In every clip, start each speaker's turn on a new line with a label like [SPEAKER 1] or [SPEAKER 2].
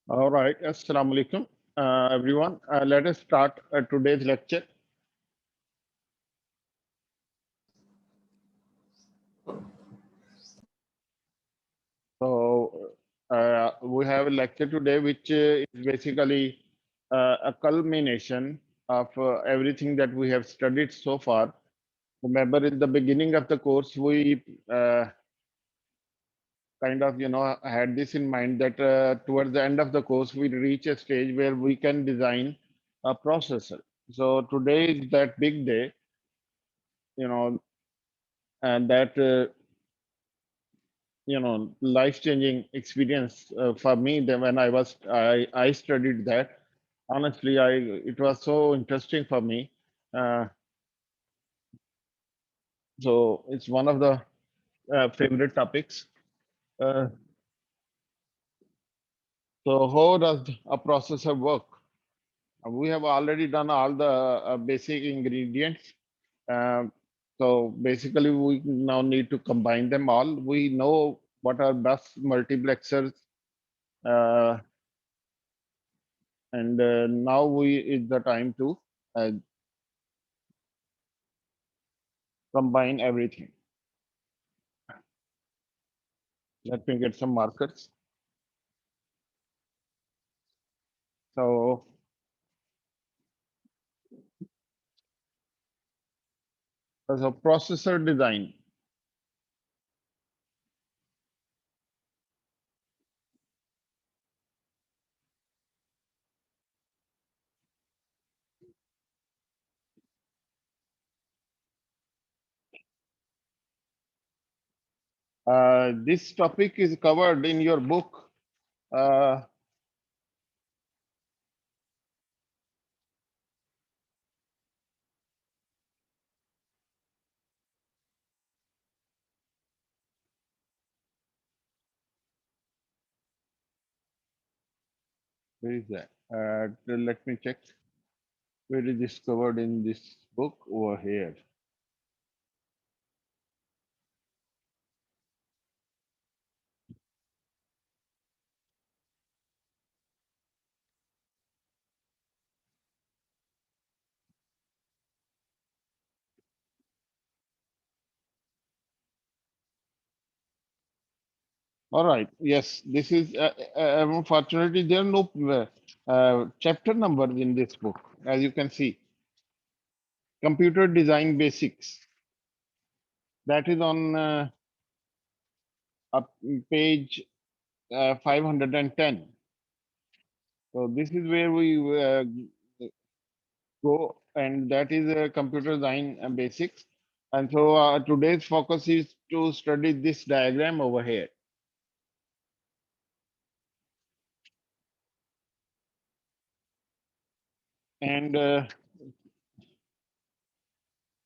[SPEAKER 1] All right. Assalamu alaikum, everyone. Let us start today's lecture. So, we have a lecture today, which is basically a culmination of everything that we have studied so far. Remember, in the beginning of the course, we kind of, had this in mind that towards the end of the course, we reach a stage where we can design a processor. So today is that big day, you know, and that life changing experience for me then when I studied that. Honestly, I it was so interesting for me. uh, so it's one of the favorite topics. uh, so how does a processor work? We have already done all the basic ingredients. uh, so basically we now need to combine them all. We know what are bus multiplexers, uh, and now we is the time to uh, combine everything. Let me get some markers. So, as a processor design, this topic is covered in your book. Uh, where is that? Let me check. Where is this covered in this book? Over here. All right. Yes, this is unfortunately there are no chapter numbers in this book, as you can see. Computer design basics. That is on page 510. So this is where we go, and that is computer design basics. And so today's focus is to study this diagram over here. And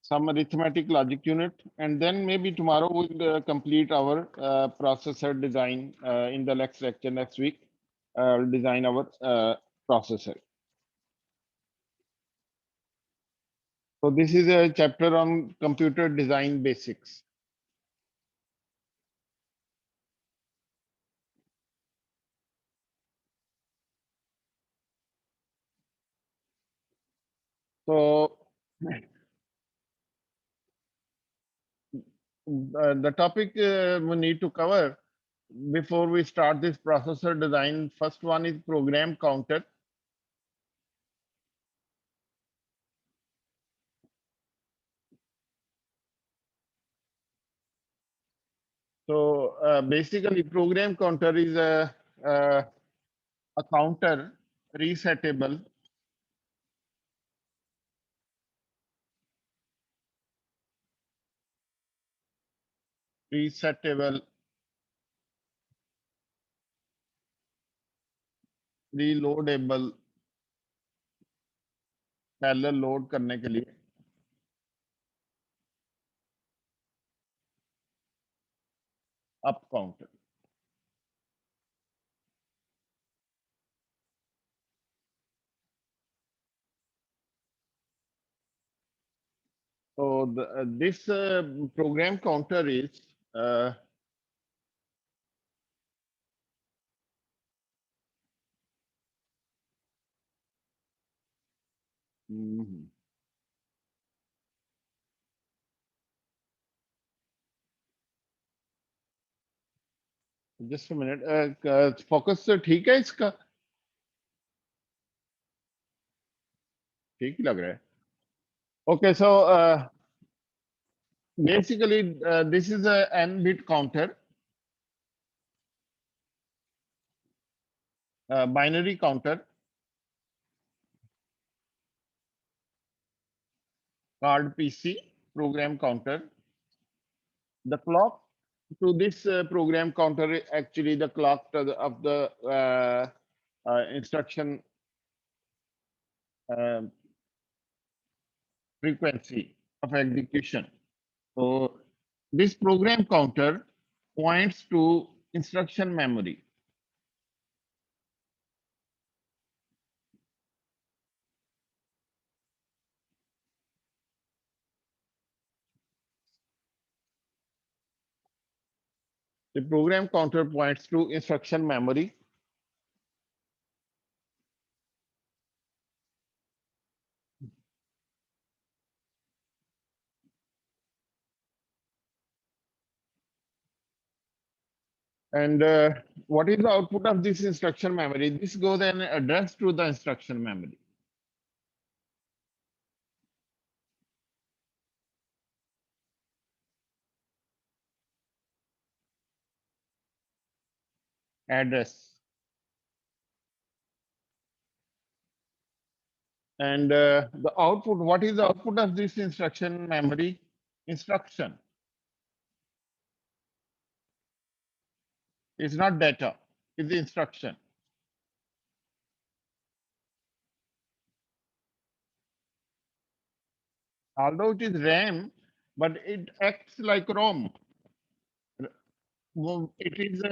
[SPEAKER 1] some arithmetic logic unit, and then maybe tomorrow we'll complete our processor design in the next lecture next week. We'll design our processor. So this is a chapter on computer design basics. So the topic we need to cover before we start this processor design, first one is program counter. So basically, program counter is uh, a counter resettable resettable reloadable parallel load करने के लिए up counter. So this program counter is uh, Mhm. Just a minute. Focus ठीक है इसका? ठीक ही लग रहा है. Okay, so basically this is a n bit counter, binary counter called PC, program counter. The clock to this program counter is actually the clock of the instruction uh, frequency of execution. So this program counter points to instruction memory. The program counter points to instruction memory. And what is the output of this instruction memory? This goes an address to the instruction memory. Address. And the output, what is the output of this instruction memory? Instruction. It's not data, it's instruction. Although it is RAM, but it acts like ROM. It is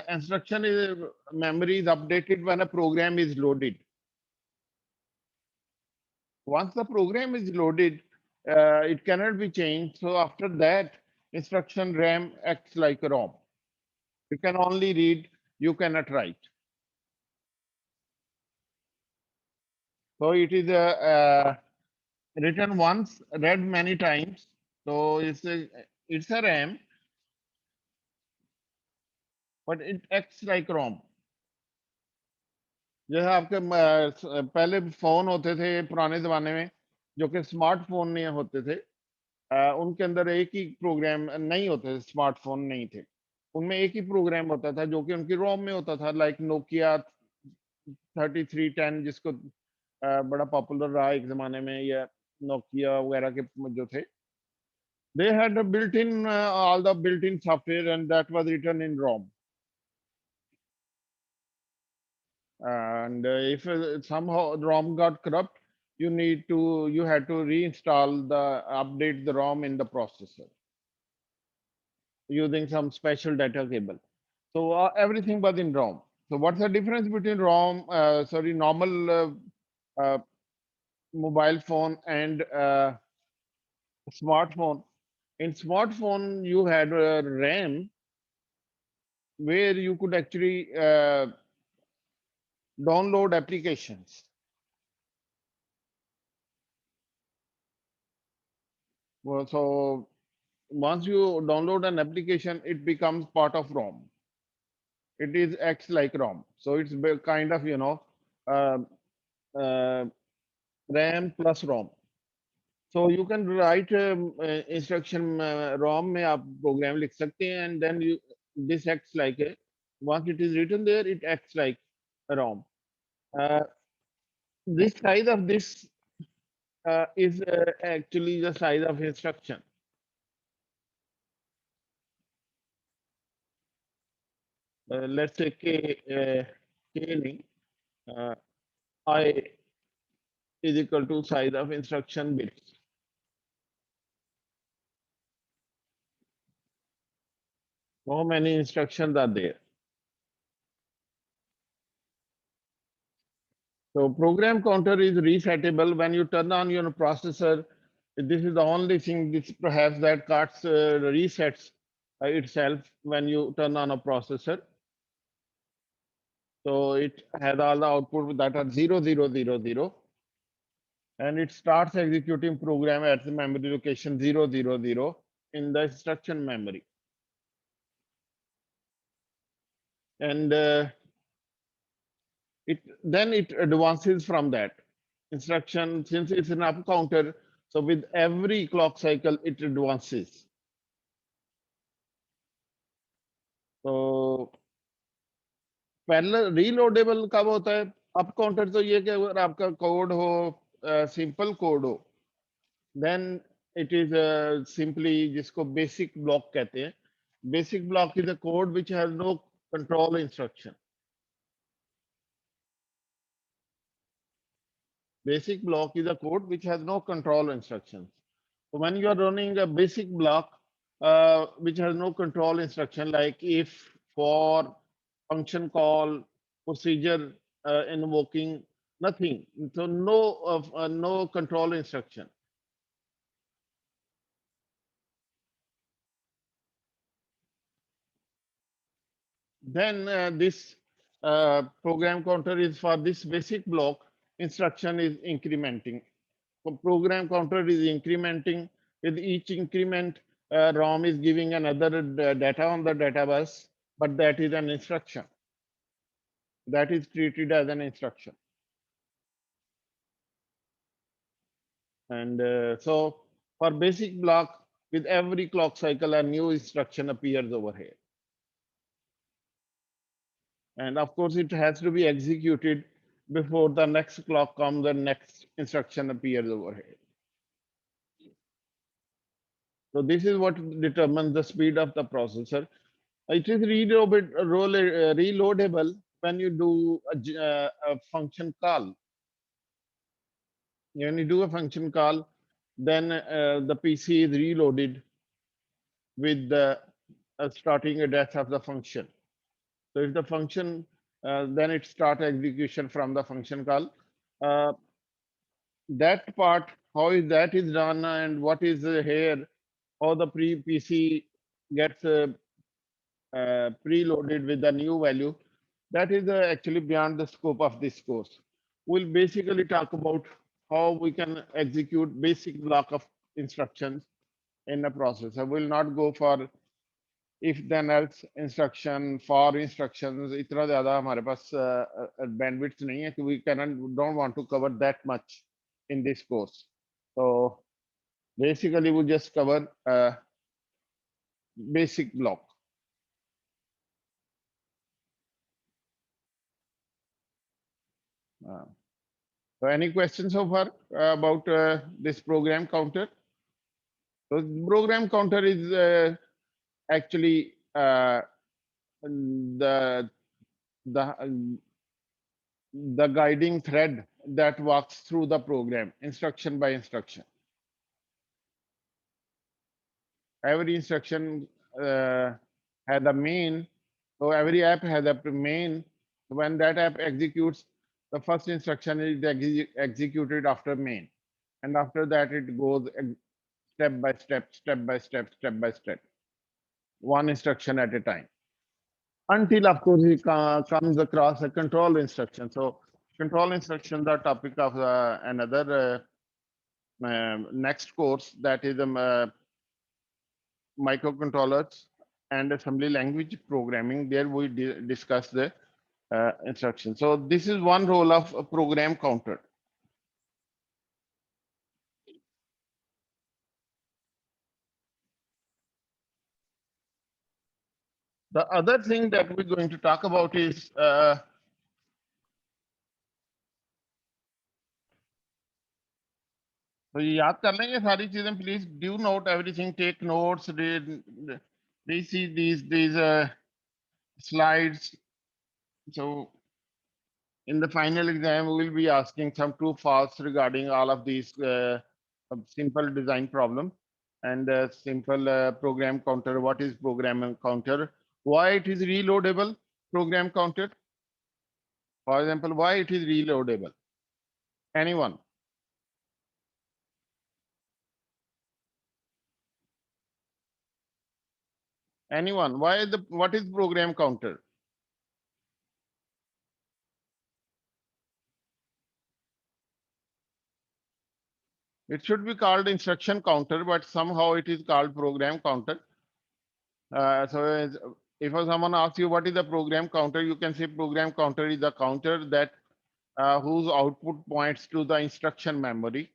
[SPEAKER 1] instruction is memory is updated when a program is loaded. Once the program is loaded, it cannot be changed. So after that, instruction RAM acts like a ROM. You can only read, you cannot write. So it is written once, read many times. So it's a RAM, but it acts like ROM. जैसे आपके पहले phone होते थे पुराने जमाने में जो कि स्मार्टफोन नहीं होते थे, उनके अंदर एक ही प्रोग्राम नहीं होते थे, स्मार्टफोन नहीं थे, उनमें एक ही प्रोग्राम होता था जो कि उनकी रोम में होता था, लाइक नोकिया 3310 जिसको बड़ा पॉपुलर रहा एक जमाने में, या नोकिया वगैरह के जो थे, they had a built-in all the built-in software and that was written in ROM. And if somehow ROM got corrupt, you had to reinstall the update the ROM in the processor using some special data cable. So everything was in ROM. So what's the difference between normal uh, mobile phone and smartphone? In smartphone, you had RAM where you could actually download applications. Well, so once you download an application, it becomes part of ROM. It is acts like ROM. So it's kind of, uh, uh, RAM plus ROM. So you can write instruction ROM में आप program लिख सकते हैं, and then this acts like a, once it is written there, it acts like a ROM. Uh, this size of this is actually the size of instruction. Let's say K नहीं, I is equal to size of instruction bits. How many instructions are there? So program counter is resettable when you turn on your processor. This is the only thing this perhaps that cuts resets itself when you turn on a processor. So it has all the output that are 0, 0, 0, 0. and it starts executing program at the memory location 000 in the instruction memory. And it advances from that instruction. Since it's an up counter, so with every clock cycle it advances. So parallel reloadable कब होता है? Up counter तो ये कि अगर आपका code हो, simple code हो, देन इट इज सिंपली जिसको बेसिक ब्लॉक कहते हैं. Basic block is a code which has no control instruction. Basic block is a code which has no control instructions. So when you are running a basic block which has no control instruction, like if, for, function call, procedure, invoking, nothing. So no control instruction. Then this program counter is for this basic block. Instruction is incrementing. So program counter is incrementing. With each increment, ROM is giving another data on the data bus, but that is an instruction. That is treated as an instruction. And so for basic block, with every clock cycle, a new instruction appears over here. And of course, it has to be executed before the next clock comes, the next instruction appears over here. So this is what determines the speed of the processor. It is reloadable when you do a function call. When you do a function call, then the PC is reloaded with the starting address of the function. So if the function, then it starts execution from the function call. That part, how is that is done, and what is here, how the PC gets preloaded with the new value, that is actually beyond the scope of this course. We'll basically talk about how we can execute basic block of instructions in a process. I will not go for if then else instruction, for instructions. इतना ज़्यादा हमारे पास bandwidth नहीं है कि we don't want to cover that much in this course. So basically we just cover basic block. So any questions so far about this program counter? So program counter is actually the guiding thread that walks through the program, instruction by instruction. Every instruction has a main, so every app has a main. When that app executes, the first instruction is executed after main, and after that it goes step by step, step by step, step by step, one instruction at a time, until of course it comes across a control instruction. So control instructions are topic of another next course, that is microcontrollers and assembly language programming. There we discuss the instruction. So this is one role of a program counter. The other thing that we're going to talk about is तो ये याद कर लेंगे सारी चीजें. Please do note everything, take notes, see these slides. So in the final exam, we will be asking some true false regarding all of these simple design problem and simple program counter. What is program counter? Why it is reloadable program counter? For example, why it is reloadable? Anyone? Anyone? Why what is program counter? It should be called instruction counter, but somehow it is called program counter. If someone asks you what is the program counter, you can say program counter is the counter that whose output points to the instruction memory.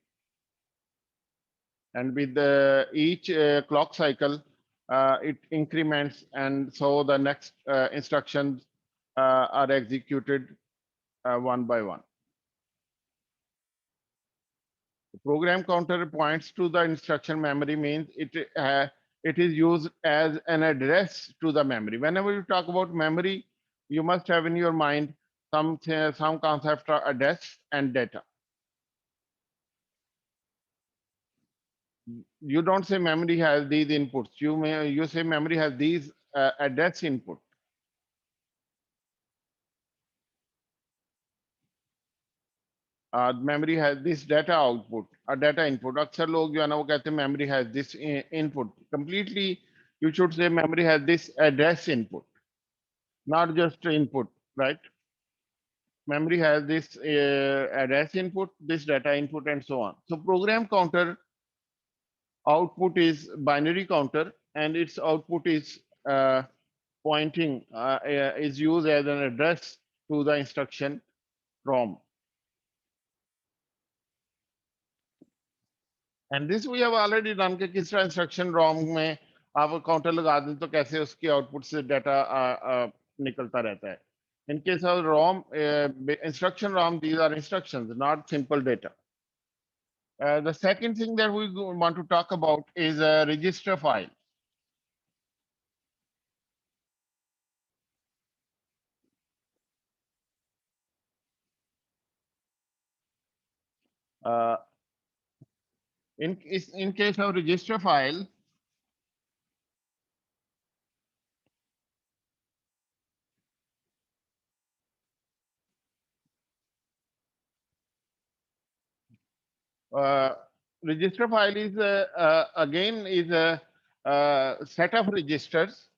[SPEAKER 1] And with each clock cycle, it increments, and so the next instructions are executed one by one. The program counter points to the instruction memory means it is used as an address to the memory. Whenever you talk about memory, you must have in your mind some concept of address and data. You don't say memory has these inputs. You say memory has these address input. Memory has this data output, a data input. अक्सर लोग जो है ना वो कहते हैं memory has this input. Completely, you should say memory has this address input, not just input, right? Memory has this address input, this data input, and so on. So program counter output is binary counter, and its output is pointing is used as an address to the instruction ROM. And this we have already done कि किस तरह instruction ROM में आप counter लगा दें तो कैसे उसकी आउटपुट से डाटा निकलता रहता है. In case of ROM, instruction ROM, these are instructions, not simple data. The second thing that we want to talk about is a register file. Uh, in case of register file, register file is again is a set of registers.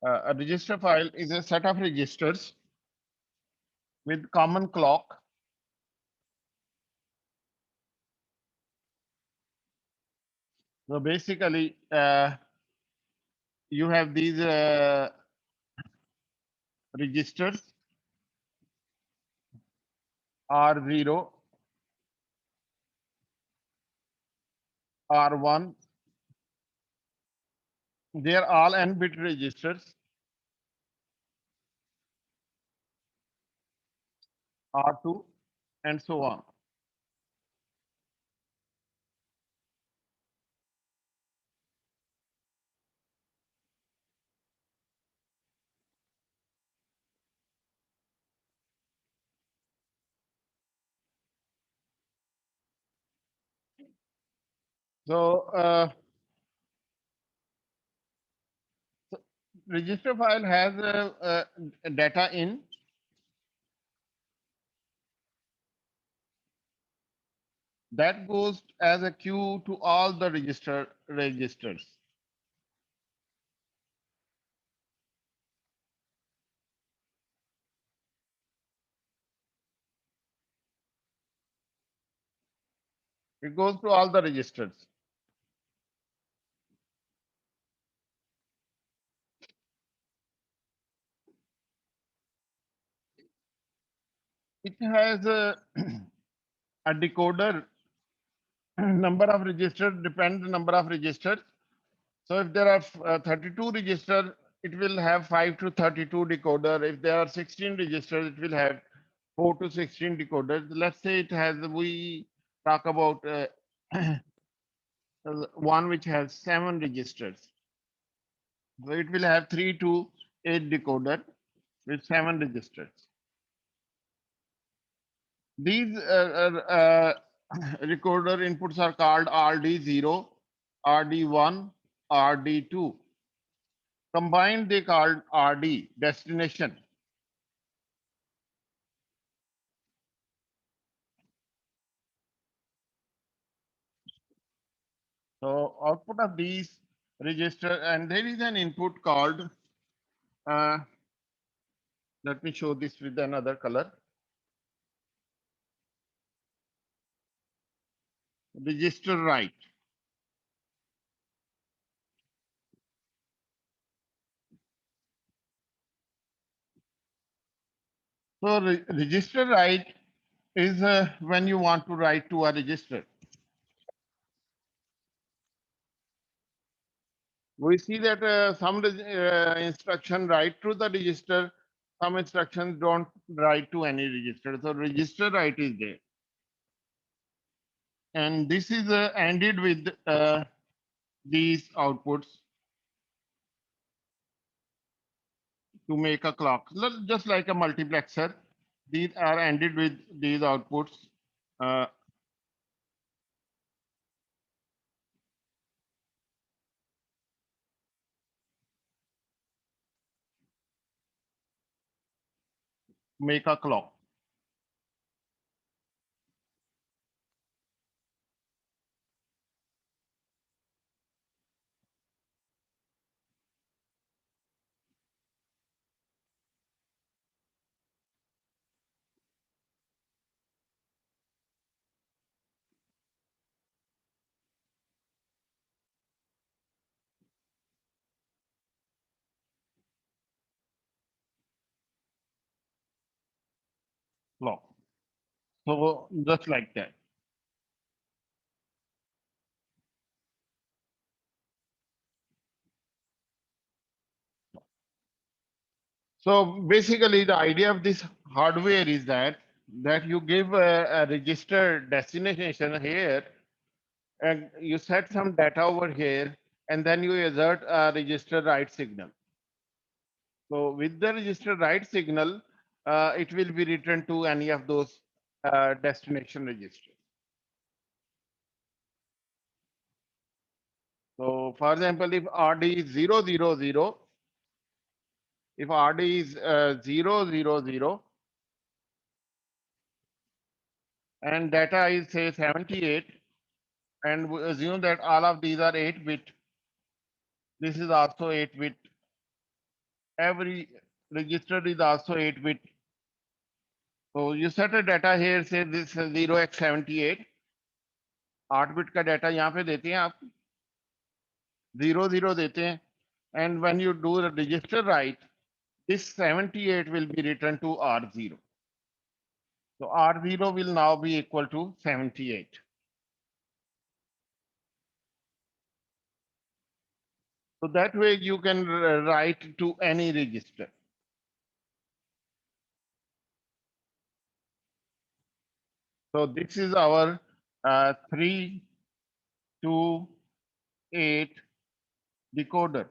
[SPEAKER 1] A register file is a set of registers with common clock. So basically, you have these registers R0, R1. They are all n-bit registers. R2, and so on. So register file has data in. That goes as a queue to all the registers. It goes to all the registers. It has a decoder. Number of registers depend the number of registers. So if there are 32 registers, it will have 5 to 32 decoder. If there are 16 registers, it will have 4 to 16 decoders. Let's say it has, we talk about one which has 7 registers. So it will have 3 to 8 decoder with 7 registers. These recorder inputs are called RD0, RD1, RD2. Combined, they called RD, destination. So output of these register, and there is an input called, let me show this with another color. register write. So register write is when you want to write to a register. We see that some instruction write to the register, some instructions don't write to any register. So register write is there. And this is ended with these outputs to make a clock. Just like a multiplexer, these are ended with these outputs. Uh, make a clock. Clock. So just like that. So basically, the idea of this hardware is that you give a register destination here, and you set some data over here, and then you assert a register write signal. So with the register write signal, it will be returned to any of those destination registers. So for example, if RD is 000, if RD is 000, and data is say 78, and we assume that all of these are 8-bit. This is also 8-bit. Every register is also 8-bit. So you set a data here, say this 0x78, 8-bit का data यहाँ पे देते हैं आप, 00 देते हैं, and when you do the register write, this 78 will be returned to R0. So R0 will now be equal to 78. So that way you can write to any register. So this is our 3 to 8 decoder.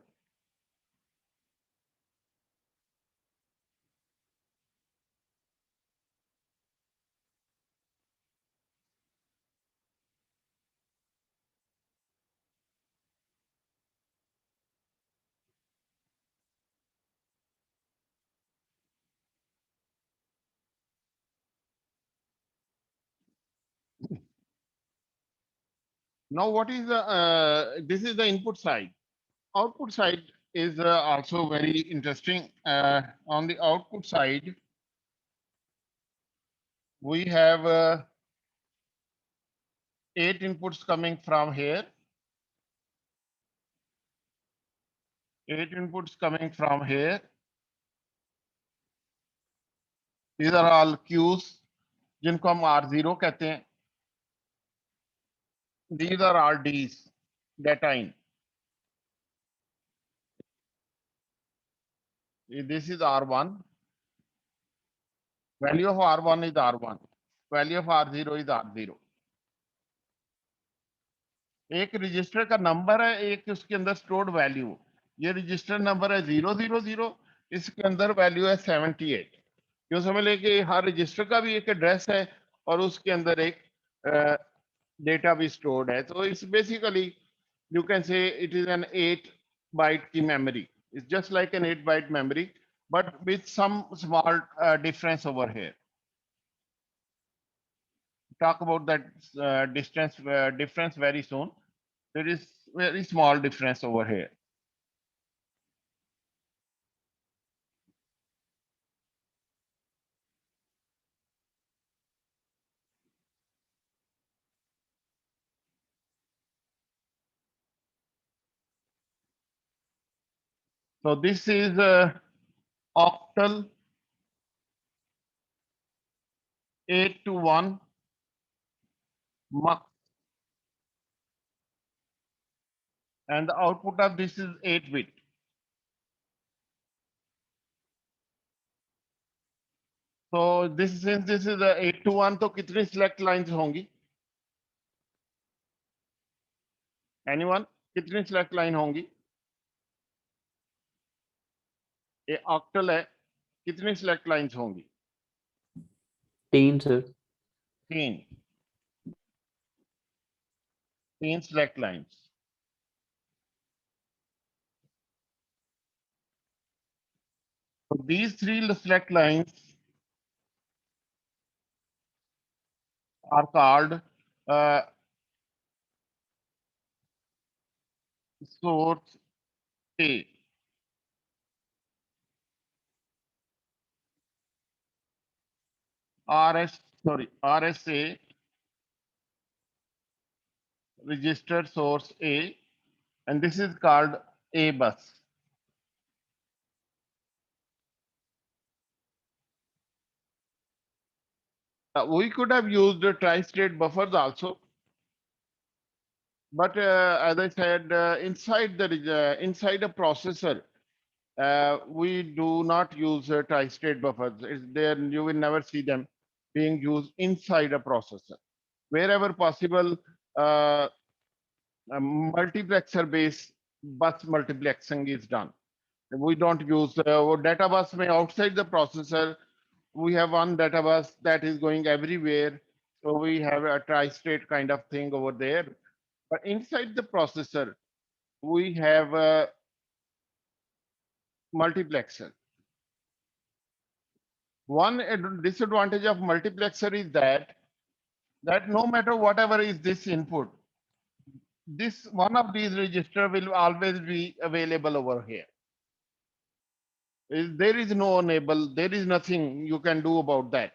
[SPEAKER 1] Now what is the, this is the input side. Output side is also very interesting. On the output side, we have 8 inputs coming from here, 8 inputs coming from here. These are all Qs, जिनको हम R0 कहते हैं. These are all Ds, data in. This is R1. Value of R1 is R1. Value of R0 is R0. एक register का number है, एक उसके अंदर स्टोर्ड वैल्यू. ये रजिस्टर नंबर है 000, इसके अंदर वैल्यू है 78. क्यों समझ ले कि हर रजिस्टर का भी एक एड्रेस है और उसके अंदर एक डेटा भी स्टोर्ड है. तो it's basically you can say it is an 8 byte की memory. It's just like an 8 byte memory, but with some small difference over here. Talk about that difference very soon. There is very small difference over here. So this is octal 8 to 1 mux, and the output of this is 8 bit. So this, since this is a 8 to 1, तो कितनी select lines होंगी? Anyone? कितनी select line होंगी? ये octal है, कितनी select lines होंगी?
[SPEAKER 2] 3 sir.
[SPEAKER 1] 3 select lines. So these 3 select lines are called source A. RSA registered source A, and this is called A bus. We could have used tri-state buffers also, but as I said, inside a processor, we do not use tri-state buffers. It's there, you will never see them being used inside a processor. Wherever possible, a multiplexer-based bus multiplexing is done. We don't use data bus outside the processor. We have one data bus that is going everywhere. So we have a tri-state kind of thing over there. But inside the processor, we have a multiplexer. One disadvantage of multiplexer is that no matter whatever is this input, this one of these register will always be available over here. There is no enable, there is nothing you can do about that.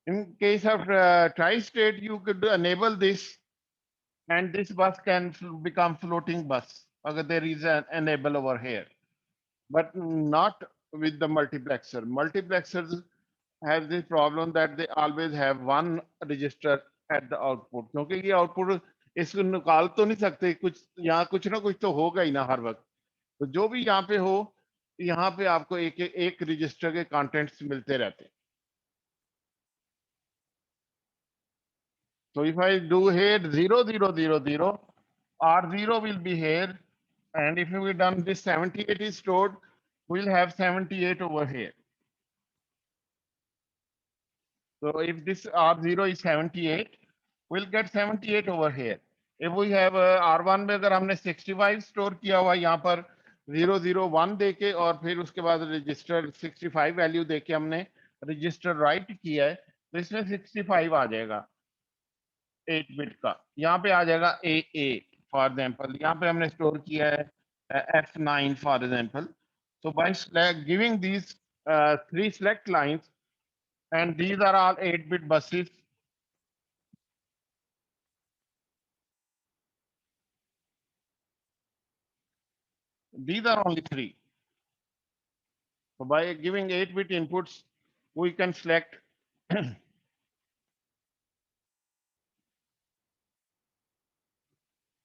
[SPEAKER 1] In case of tri-state, you could enable this, and this bus can become floating bus. There is an enable over here, but not with the multiplexer. Multiplexers have this problem that they always have one register at the output. क्योंकि ये output इसको निकाल तो नहीं सकते, कुछ यहाँ कुछ ना कुछ तो होगा ही ना हर वक्त. तो जो भी यहाँ पे हो, यहाँ पे आपको एक रजिस्टर के कंटेंट्स मिलते रहते हैं. So if I do here 0 0 0 0, R0 will be here, and if we done this 78 is stored, we'll have 78 over here. So if this R0 is 78, we'll get 78 over here. If we have R1 में अगर हमने 65 store किया हुआ यहाँ पर 001 देके और फिर उसके बाद रजिस्टर 65 वैल्यू देके हमने रजिस्टर राइट किया है, तो इसमें 65 आ जाएगा 8 बिट का. यहाँ पे आ जाएगा AA फॉर एग्जाम्पल. यहाँ पे हमने स्टोर किया है F9 for example. So by giving these 3 select lines, and these are all 8-bit buses. These are only 3. So by giving 8-bit inputs, we can select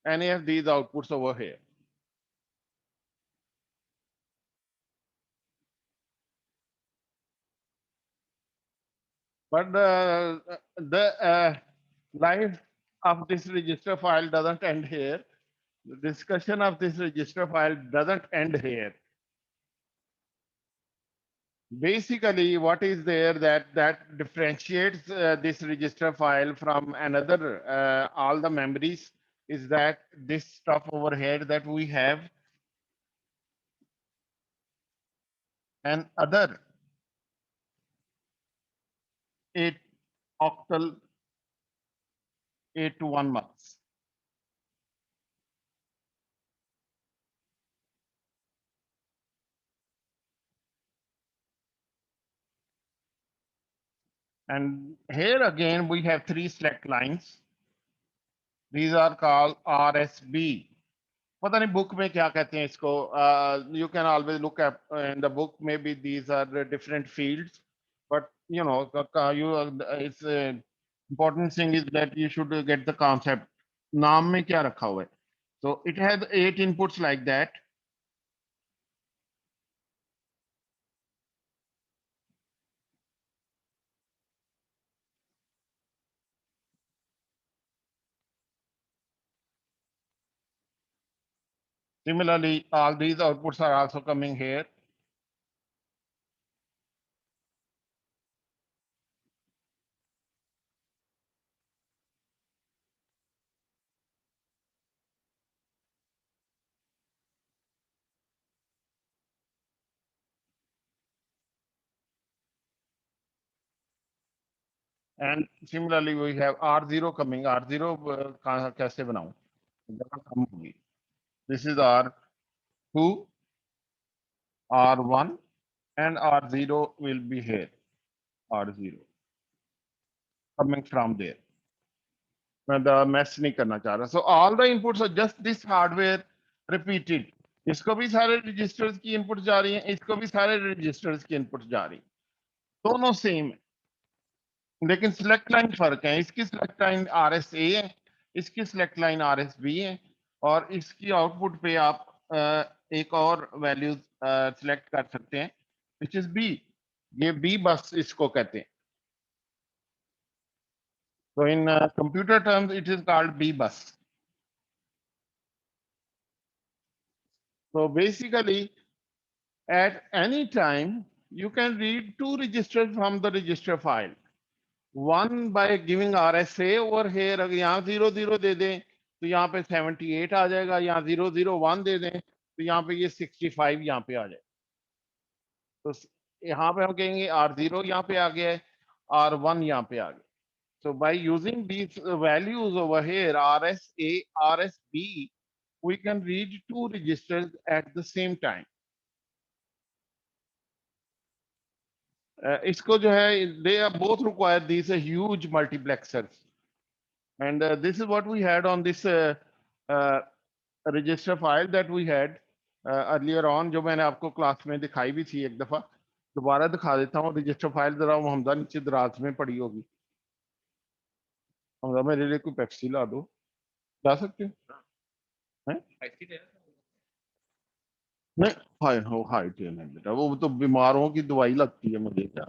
[SPEAKER 1] any of these outputs over here. But the life of this register file doesn't end here. The discussion of this register file doesn't end here. Basically, what is there that differentiates this register file from another all the memories is that this stuff over here that we have an other 8 octal 8 to 1 mux. And here again, we have 3 select lines. These are called RSB. पता नहीं book में क्या कहते हैं इसको. You can always look at in the book, maybe these are the different fields, but you know, it's important thing is that you should get the concept. नाम में क्या रखा हुआ है. So it has 8 inputs like that. Similarly, all these outputs are also coming here. And similarly, we have R0 coming. R0 कैसे बनाऊं? जगह कम होगी. This is R2, R1, and R0 will be here. R0 coming from there. मैं the mess नहीं करना चाह रहा. So all the inputs are just this hardware repeated. इसको भी सारे registers की inputs जा रही हैं, इसको भी सारे registers की inputs जा रही हैं. दोनों सेम है, लेकिन सिलेक्ट लाइन फर्क है. इसकी सिलेक्ट लाइन RSA है, इसकी सिलेक्ट लाइन RSB है, और इसकी आउटपुट पे आप एक और वैल्यूज सिलेक्ट कर सकते हैं, विच इज B. ये B बस इसको कहते हैं. So in computer terms, it is called B bus. So basically, at any time, you can read 2 registers from the register file. One by giving RSA over here. अगर यहाँ 00 दे दें तो यहाँ पे 78 आ जाएगा. यहाँ 001 दे दें तो यहाँ पे ये 65 यहाँ पे आ जाए. तो यहाँ पे हम कहेंगे R0 यहाँ पे आ गया है, R1 यहाँ पे आ गया. So by using these values over here, RSA, RSB, we can read 2 registers at the same time. इसको जो है, they are both require these huge multiplexers, and this is what we had on this register file that we had earlier on, जो मैंने आपको class में दिखाई भी थी एक दफा. दोबारा दिखा देता हूँ. रजिस्टर फाइल जरा वो हमदा नीचे दराज में पड़ी होगी. हमदा मेरे लिए कोई पेप्सी ला दो. ला सकते हो? हैं? नहीं, हाय हो हाई टेन है बेटा. वो तो बीमारों की दवाई लगती है मुझे. क्या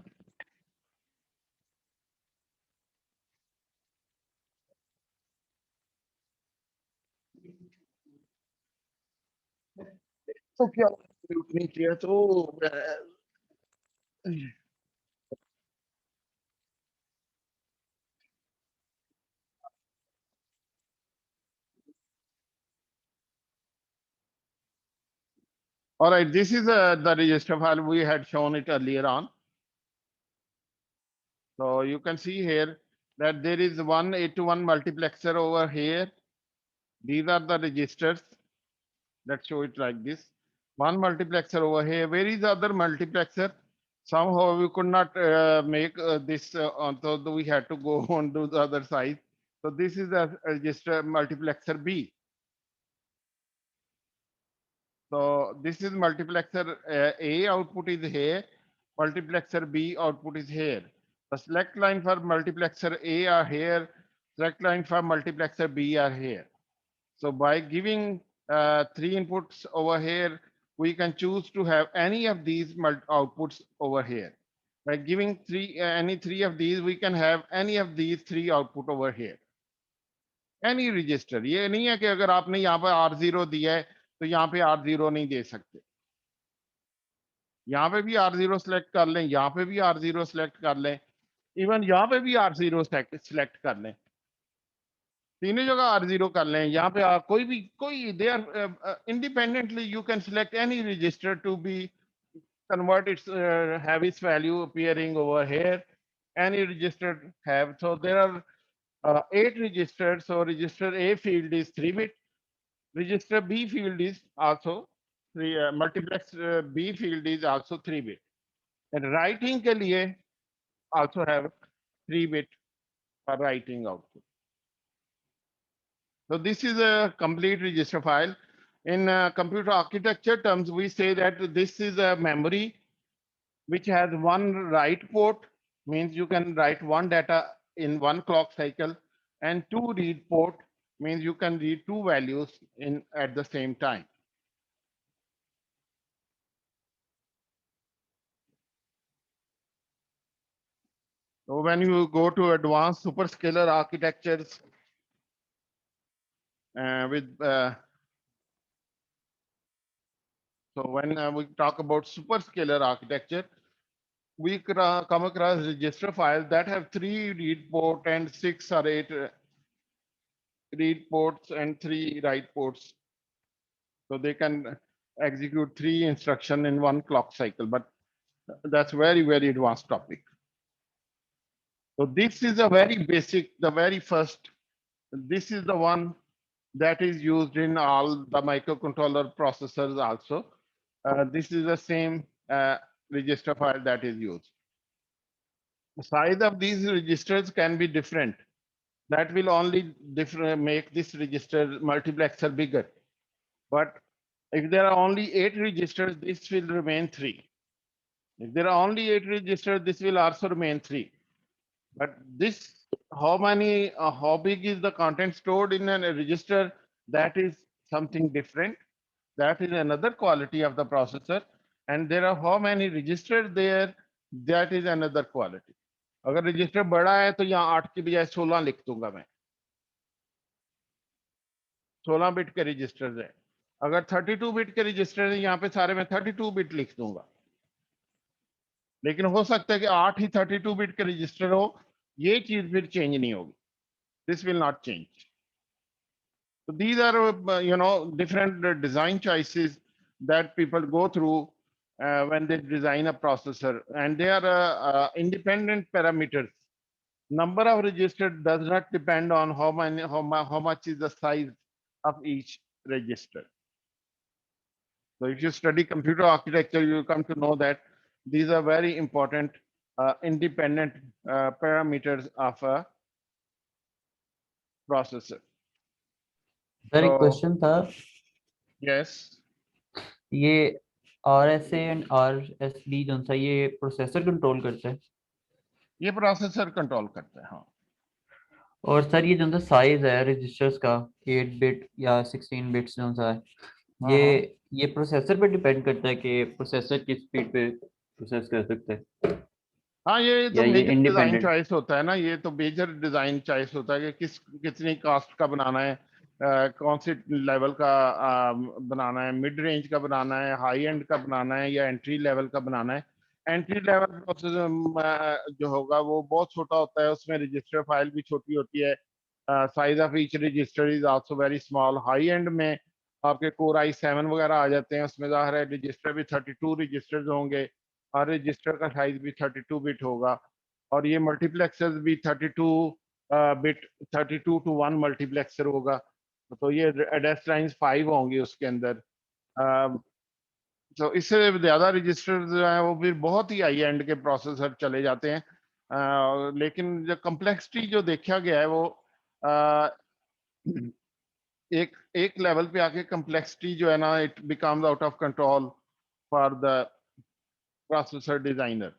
[SPEAKER 1] तो क्या उठनी चाहिए तो all right, this is the register file. We had shown it earlier on. So you can see here that there is one 8-to-1 multiplexer over here. These are the registers. Let's show it like this. One multiplexer over here. Where is the other multiplexer? Somehow we could not make this, so we had to go on to the other side. So this is the register multiplexer B. So this is multiplexer A, output is here. Multiplexer B, output is here. The select line for multiplexer A are here. Select line for multiplexer B are here. So by giving 3 inputs over here, we can choose to have any of these outputs over here. By giving any 3 of these, we can have any of these 3 output over here. Any register. ये नहीं है कि अगर आपने यहाँ पर R0 दिया है तो यहाँ पे R0 नहीं दे सकते. यहाँ पे भी R0 सेलेक्ट कर लें, यहाँ पे भी R0 सेलेक्ट कर लें, इवन यहाँ पे भी R0 सेलेक्ट कर लें. तीनों जगह R0 कर लें. यहाँ पे कोई they are independently you can select any register to be convert its have its value appearing over here. Any register have, so there are 8 registers. So register A field is 3-bit. Register B field is also multiplex B field is also 3-bit. And writing के लिए also have 3-bit for writing output. So this is a complete register file. In computer architecture terms, we say that this is a memory which has one write port, means you can write one data in one clock cycle, and two read port, means you can read two values in at the same time. So when you go to advanced superscalar architectures so when we talk about superscalar architecture, we come across register files that have 3 read port and 6 or 8 read ports and 3 write ports. So they can execute 3 instructions in one clock cycle, but that's very, very advanced topic. So this is a very basic, the very first, this is the one that is used in all the microcontroller processors also. This is the same register file that is used. The size of these registers can be different. That will only make this register multiplexer bigger. But if there are only 8 registers, this will remain 3. If there are only 8 registers, this will also remain 3. But this, how big is the content stored in a register? That is something different. That is another quality of the processor. And there are how many registers there? That is another quality. अगर register बड़ा है तो यहाँ 8 की बजाय 16 लिख दूंगा मैं, 16 बिट के रजिस्टर्स है. अगर 32 बिट के रजिस्टर है यहाँ पे सारे मैं 32 बिट लिख दूंगा. लेकिन हो सकता है कि 8 ही 32 बिट के रजिस्टर हो, ये चीज फिर चेंज नहीं होगी. This will not change. So these are different design choices that people go through when they design a processor, and they are independent parameters. Number of registers does not depend on how much is the size of each register. So if you study computer architecture, you come to know that these are very important independent parameters of a processor.
[SPEAKER 2] Sir एक
[SPEAKER 1] So,
[SPEAKER 2] question था,
[SPEAKER 1] yes.
[SPEAKER 2] ये RSA and RSB जो सा ये processor control करता है,
[SPEAKER 1] ये processor control करता है. हाँ.
[SPEAKER 2] और सर ये जो सा साइज है रजिस्टर्स का 8 बिट या 16 बिट्स जो सा है,
[SPEAKER 1] हाँ, हाँ.
[SPEAKER 2] ये प्रोसेसर पे डिपेंड करता है कि प्रोसेसर किस स्पीड पे प्रोसेस कर सकते हैं,
[SPEAKER 1] हाँ, ये तो
[SPEAKER 2] या ये
[SPEAKER 1] मेजर डिजाइन
[SPEAKER 2] इंडिपेंडेंट?
[SPEAKER 1] चॉइस होता है ना. ये तो मेजर डिजाइन चॉइस होता है कि कितनी कास्ट का बनाना है, कौन से लेवल का बनाना है, मिड रेंज का बनाना है, हाई एंड का बनाना है, या एंट्री लेवल का बनाना है. एंट्री लेवल प्रोसेसर जो होगा वो बहुत छोटा होता है, उसमें रजिस्टर फाइल भी छोटी होती है. Size of each resistor is also very small. High and में आपके कोर i7 वगैरह आ जाते हैं, उसमें ज़ाहिर है रजिस्टर भी 32 रजिस्टर्स होंगे, हर रजिस्टर का साइज भी 32 बिट होगा. और ये मल्टीप्लेक्सर्स भी 32 बिट 32 to 1 मल्टीप्लेक्सर होगा. तो ये एडेस लाइन्स 5 होंगी उसके अंदर. तो इससे ज्यादा रजिस्टर जो है वो फिर बहुत ही हाई एंड के प्रोसेसर चले जाते हैं. लेकिन जो कम्प्लेक्सिटी जो देखा गया है वो एक लेवल पे आके कम्प्लेक्सिटी जो है ना, it becomes out of control for the processor designer.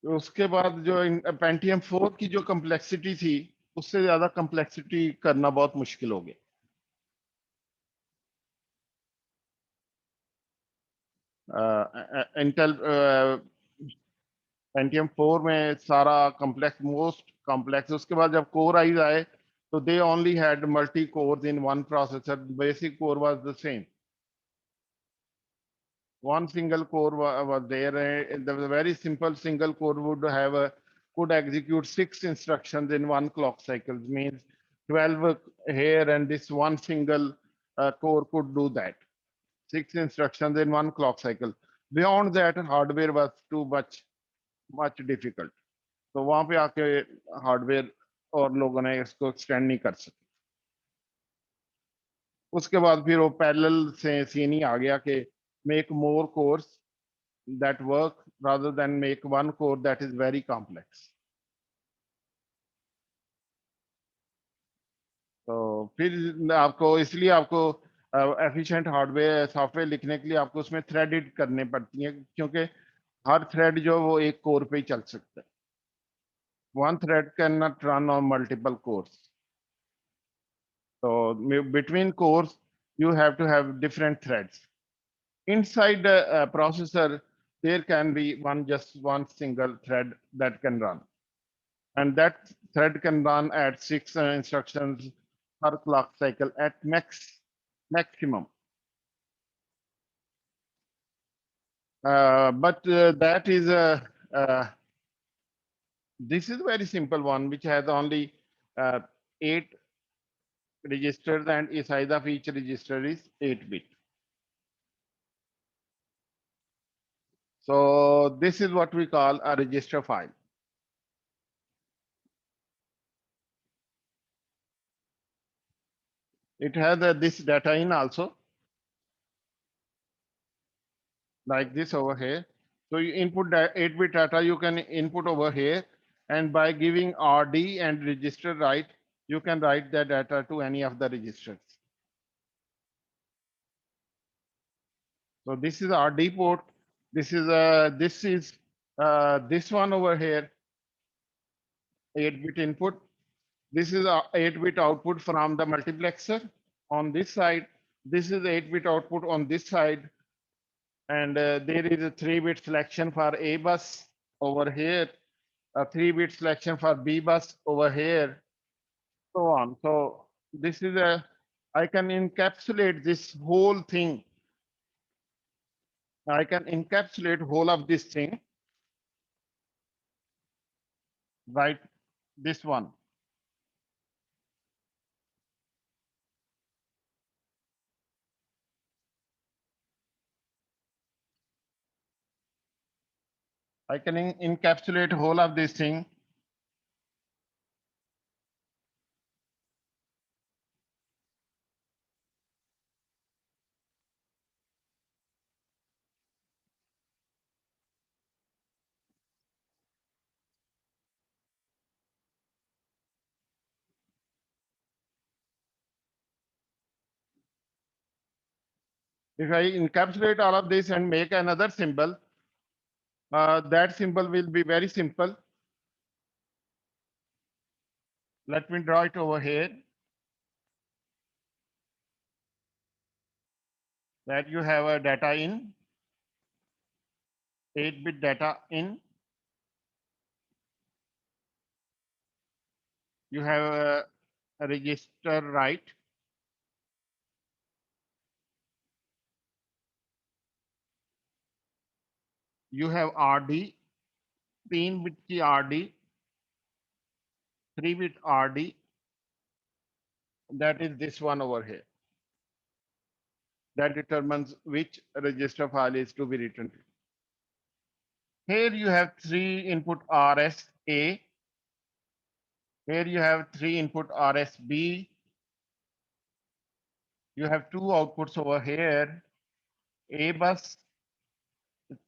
[SPEAKER 1] उसके बाद जो पेंटियम 4 की जो कम्प्लेक्सिटी थी, उससे ज्यादा कम्प्लेक्सिटी करना बहुत मुश्किल हो गया. इंटेल पेंटियम 4 में सारा कॉम्प्लेक्स, मोस्ट कॉम्प्लेक्स. उसके बाद जब कोर आईज आए तो they only had multi course in one processor. Basic core was the same. One single core was there. The very simple single core would have could execute 6 instructions in one clock cycle. Means 12 here, and this one single core could do that. 6 instructions in one clock cycle. Beyond that, hardware was too much difficult. तो वहां पे आके hardware और लोगों ने इसको extend नहीं कर सके. उसके बाद फिर वो पैरेलल से सीन ही आ गया कि make more cores that work rather than make one core that is very complex. तो फिर आपको इसलिए आपको एफिशिएंट हार्डवेयर सॉफ्टवेयर लिखने के लिए आपको उसमें थ्रेडेड करने पड़ती हैं, क्योंकि हर थ्रेड जो वो एक कोर पे ही चल सकता है. One thread can not run on multiple course. So between cores, you have to have different threads. Inside the processor, there can be just one single thread that can run. And that thread can run at 6 instructions per clock cycle at maximum. That is uh, this is a very simple one, which has only 8 registers, and the size of each register is 8-bit. So this is what we call a register file. It has this data in also, like this over here. So you input that 8-bit data, you can input over here, and by giving RD and register write, you can write the data to any of the registers. So this is RD port. This is this one over here, 8-bit input. This is a 8-bit output from the multiplexer on this side. This is 8-bit output on this side. And there is a 3-bit selection for A bus over here, a 3-bit selection for B bus over here, so on. So this is I can encapsulate this whole thing. I can encapsulate whole of this thing, right? This one. I can encapsulate whole of this thing. If I encapsulate all of this and make another symbol, that symbol will be very simple. Let me draw it over here. That you have a data in, 8-bit data in. You have a register write. You have RD, 3-bit की RD, 3-bit RD. That is this one over here. That determines which register file is to be written. Here you have 3 input RSA. Here you have 3 input RSB. You have 2 outputs over here, A bus,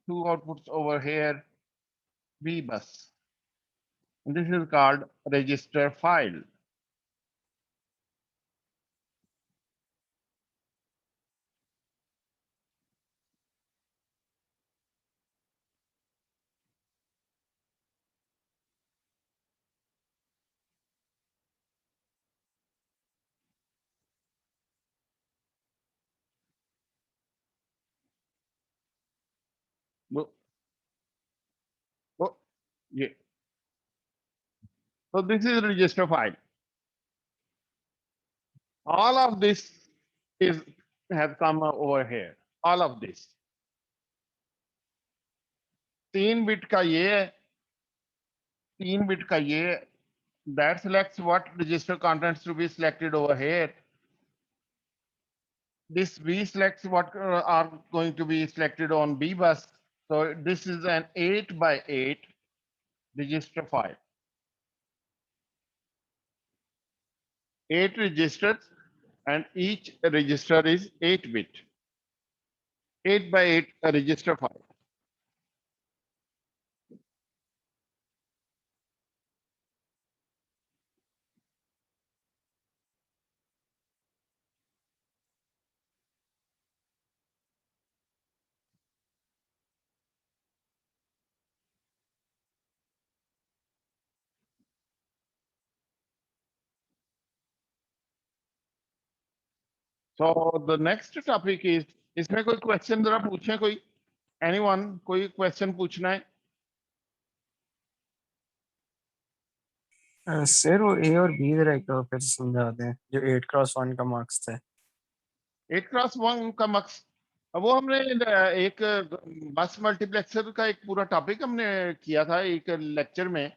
[SPEAKER 1] 2 outputs over here, B bus. And this is called register file. Oh, oh, yeah. So this is register file. All of this is has come over here. All of this. 3-bit का ये, 3-bit का ये, that selects what register contents to be selected over here. This B selects what are going to be selected on B bus. So this is an 8x8 register file. 8 registers, and each register is 8-bit. 8x8 register file. So the next topic is, इसमें कोई question जरा पूछें कोई, anyone कोई question पूछना है?
[SPEAKER 3] Sir वो ए और बी जरा एक फिर समझा दें, जो 8x1 का मार्क्स थे।
[SPEAKER 1] 8x1 का मक्स, वो हमने एक बस मल्टीप्लेक्सर का एक पूरा टॉपिक हमने किया था एक लेक्चर में।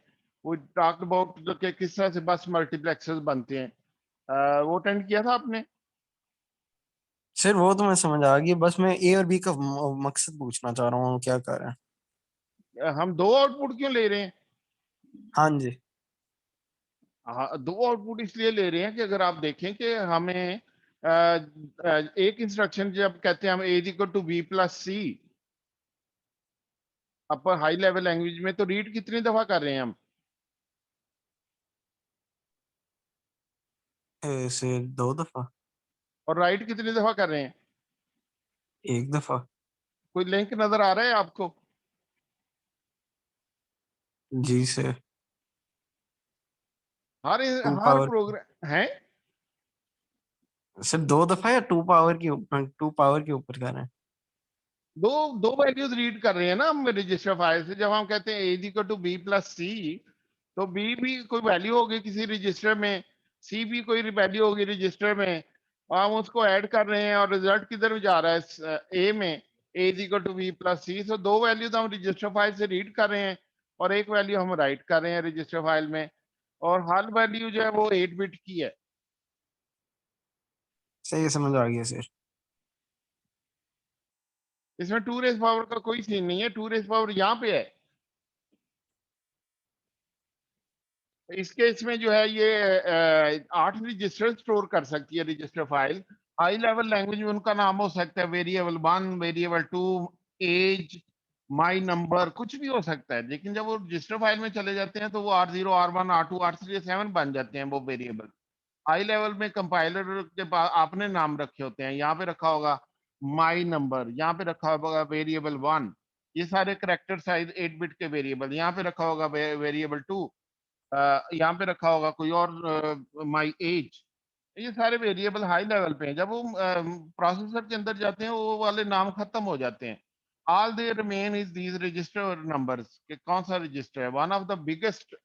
[SPEAKER 1] वो टॉक्ड अबाउट कि किस तरह से बस मल्टीप्लेक्सर्स बनते हैं। वो अटेंड किया था आपने?
[SPEAKER 3] सर वो तो मैं समझ आ गई, बस मैं ए और बी का मकसद पूछना चाह रहा हूँ, क्या कर रहे हैं।
[SPEAKER 1] हम दो आउटपुट क्यों ले रहे हैं?
[SPEAKER 3] हाँ जी।
[SPEAKER 1] हाँ, दो आउटपुट इसलिए ले रहे हैं कि अगर आप देखें कि हमें एक इंस्ट्रक्शन जब कहते हैं हम A equal to B plus C upper high level language में, तो रीड कितनी दफा कर रहे हैं हम?
[SPEAKER 3] सर 2 दफा।
[SPEAKER 1] और राइट कितनी दफा कर रहे हैं?
[SPEAKER 3] 1 दफा।
[SPEAKER 1] कोई लिंक नजर आ रहा है आपको?
[SPEAKER 3] जी सर।
[SPEAKER 1] हर
[SPEAKER 3] टू
[SPEAKER 1] हर
[SPEAKER 3] पावर
[SPEAKER 1] प्रोग्राम है।
[SPEAKER 3] सर 2 दफा या 2 पावर के ऊपर, 2 पावर के ऊपर कर रहे हैं।
[SPEAKER 1] दो दो वैल्यूज रीड कर रहे हैं ना हम रजिस्टर फाइल से। जब हम कहते हैं ए इक्वल टू बी प्लस सी, तो बी भी कोई वैल्यू होगी किसी रजिस्टर में, सी भी कोई वैल्यू होगी रजिस्टर में, और हम उसको ऐड कर रहे हैं और रिजल्ट किधर जा रहा है? ए में, ए इक्वल टू बी प्लस सी। तो दो वैल्यूज हम रजिस्टर फाइल से रीड कर रहे हैं और एक वैल्यू हम राइट कर रहे हैं रजिस्टर फाइल में, और हर वैल्यू जो है वो 8 बिट की है।
[SPEAKER 3] सही समझ आ गया सर।
[SPEAKER 1] इसमें टू रेस पावर का कोई सीन नहीं है, टू रेस पावर यहाँ पे है। इस केस में जो है ये 8 रजिस्टर स्टोर कर सकती है register file. High level language में उनका नाम हो सकता है variable 1, variable 2, age, my number, कुछ भी हो सकता है। लेकिन जब वो रजिस्टर फाइल में चले जाते हैं तो वो R0, R1, R2, R3, R7 बन जाते हैं वो वेरिएबल। हाई लेवल में कंपाइलर के पास आपने नाम रखे होते हैं, यहाँ पे रखा होगा माई नंबर, यहाँ पे रखा होगा वेरिएबल 1, ये सारे करेक्टर साइज 8 बिट के वेरिएबल। यहाँ पे रखा होगा वेरिएबल 2, यहाँ पे रखा होगा कोई और माई एज। ये सारे वेरिएबल हाई लेवल पे हैं। जब वो प्रोसेसर के अंदर जाते हैं वो वाले नाम खत्म हो जाते हैं। All they remain is these register numbers के कौन सा रजिस्टर है। One of the biggest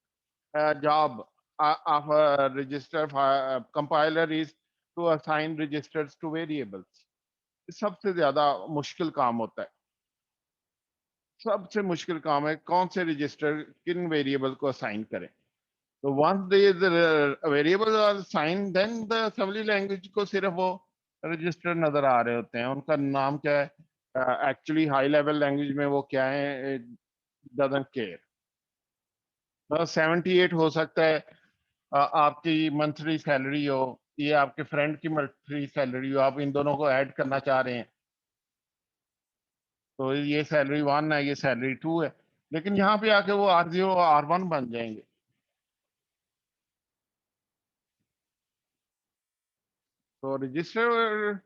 [SPEAKER 1] job of register compiler is to assign registers to variables. सबसे ज्यादा मुश्किल काम होता है, सबसे मुश्किल काम है कौन से रजिस्टर किन वेरिएबल को असाइन करें। तो once the variables are assigned, then the assembly language को सिर्फ वो रजिस्टर नजर आ रहे होते हैं, उनका नाम क्या है एक्चुअली हाई लेवल लैंग्वेज में वो क्या है, डजंट केयर। तो 78 हो सकता है आपकी मंथली सैलरी हो, ये आपके फ्रेंड की मंथली सैलरी हो, आप इन दोनों को ऐड करना चाह रहे हैं, तो ये सैलरी 1 है, ये सैलरी 2 है, लेकिन यहाँ पे आके वो R0 R1 बन जाएंगे। तो रजिस्टर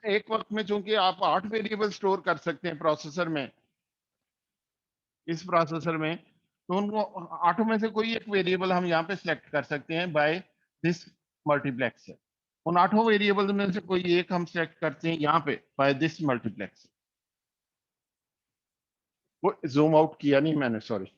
[SPEAKER 1] एक वक्त में चूंकि आप 8 वेरिएबल स्टोर कर सकते हैं प्रोसेसर में, इस प्रोसेसर में, तो उनको 8 में से कोई एक वेरिएबल हम यहाँ पे सिलेक्ट कर सकते हैं बाय दिस मल्टीप्लेक्सर। उन 8 वेरिएबल में से कोई एक हम सिलेक्ट करते हैं यहाँ पे बाय दिस मल्टीप्लेक्सर। वो जूम आउट किया नहीं मैंने, sorry.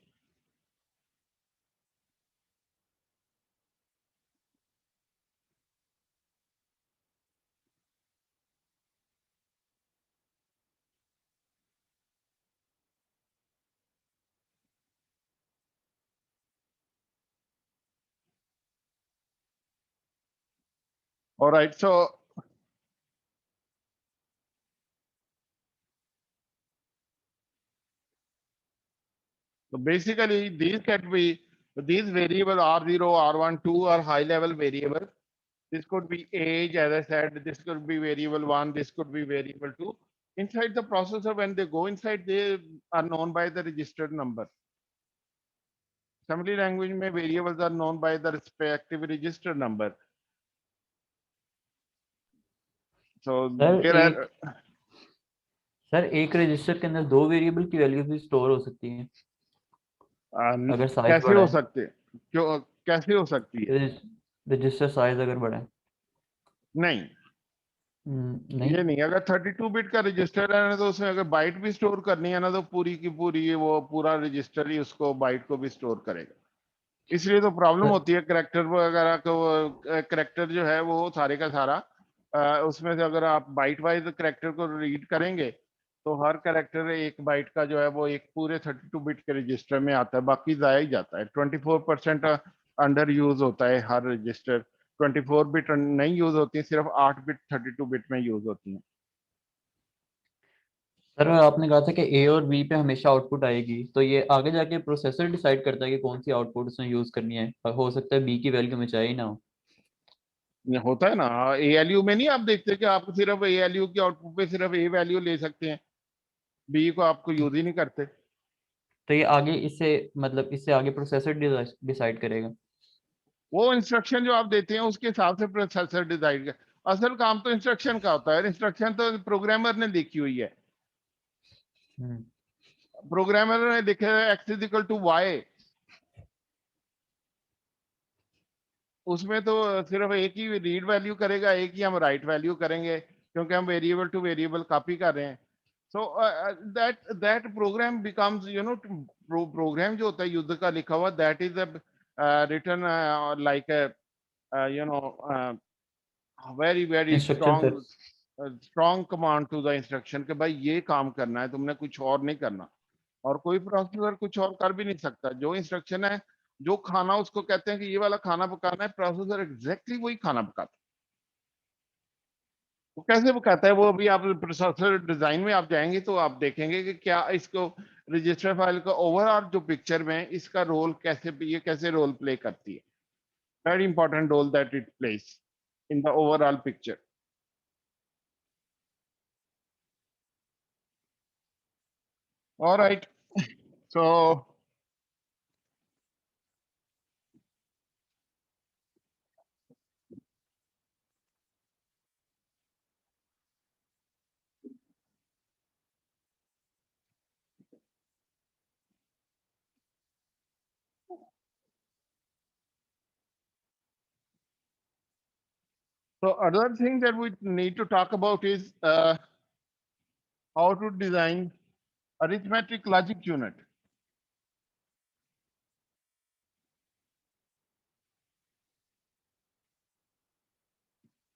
[SPEAKER 1] Alright, so basically these can be, these variable R0, R1, 2 are high level variables. This could be age, as I said, this could be variable 1, this could be variable 2. Inside the processor, when they go inside, they are known by the registered number. Assembly language में variables are known by the respective register number. So there are
[SPEAKER 2] sir एक register के अंदर 2 variable की values भी store हो सकती हैं अगर साइज
[SPEAKER 1] कैसे
[SPEAKER 2] बड़ा
[SPEAKER 1] हो
[SPEAKER 2] है,
[SPEAKER 1] सकते, क्यों कैसे हो सकती है?
[SPEAKER 2] रजिस्टर साइज अगर बड़ा है।
[SPEAKER 1] नहीं,
[SPEAKER 2] नहीं
[SPEAKER 1] ये नहीं, अगर 32 बिट का रजिस्टर है ना, तो उसमें अगर बाइट भी स्टोर करनी है ना, तो पूरी की पूरी वो पूरा रजिस्टर ही उसको बाइट को भी स्टोर करेगा। इसलिए तो प्रॉब्लम
[SPEAKER 2] सर
[SPEAKER 1] होती है करेक्टर वगैरह को। करेक्टर जो है वो सारे का सारा उसमें से अगर आप बाइट वाइज करेक्टर को रीड करेंगे, तो हर करेक्टर एक बाइट का जो है वो एक पूरे 32 बिट के रजिस्टर में आता है, बाकी जाया ही जाता है। 24% अंडर यूज होता है हर रजिस्टर। 24 बिट नहीं यूज होती, सिर्फ 8 बिट 32 बिट में यूज होती है।
[SPEAKER 2] सर आपने कहा था कि ए और बी पे हमेशा आउटपुट आएगी, तो ये आगे जाके प्रोसेसर डिसाइड करता है कि कौन सी आउटपुट उसने यूज करनी है, और हो सकता है बी की वैल्यू में चाहिए ना हो।
[SPEAKER 1] होता है ना, एएलयू में नहीं आप देखते कि आप सिर्फ एएलयू की आउटपुट पे सिर्फ ए वैल्यू ले सकते हैं, बी को आपको यूज ही नहीं करते।
[SPEAKER 2] तो ये आगे इससे मतलब इससे आगे प्रोसेसर डिसाइड करेगा।
[SPEAKER 1] वो इंस्ट्रक्शन जो आप देते हैं उसके हिसाब से प्रोसेसर डिजाइन कर। असल काम तो इंस्ट्रक्शन का होता है, इंस्ट्रक्शन तो प्रोग्रामर ने लिखी हुई है।
[SPEAKER 2] हम्म।
[SPEAKER 1] प्रोग्रामर ने लिखा है X is equal to Y, उसमें तो सिर्फ एक ही रीड वैल्यू करेगा, एक ही हम राइट वैल्यू करेंगे, क्योंकि हम वेरिएबल टू वेरिएबल कॉपी कर रहे हैं। So that that program becomes program जो होता है युद्ध का लिखा हुआ, that is written like you know very very
[SPEAKER 2] instruction
[SPEAKER 1] strong
[SPEAKER 2] sir.
[SPEAKER 1] Strong command to the instruction के भाई ये काम करना है तुमने, कुछ और नहीं करना। और कोई प्रोसेसर कुछ और कर भी नहीं सकता। जो इंस्ट्रक्शन है, जो खाना उसको कहते हैं कि ये वाला खाना पकाना है, प्रोसेसर एग्जैक्टली वही खाना पकाता है। वो कैसे पकाता है वो अभी आप प्रोसेसर डिजाइन में आप जाएंगे तो आप देखेंगे कि क्या इसको रजिस्टर फाइल का ओवरऑल जो पिक्चर में इसका रोल कैसे, ये कैसे रोल प्ले करती है। Very important role that it plays in the overall picture. Alright, so other thing that we need to talk about is how to design arithmetic logic unit.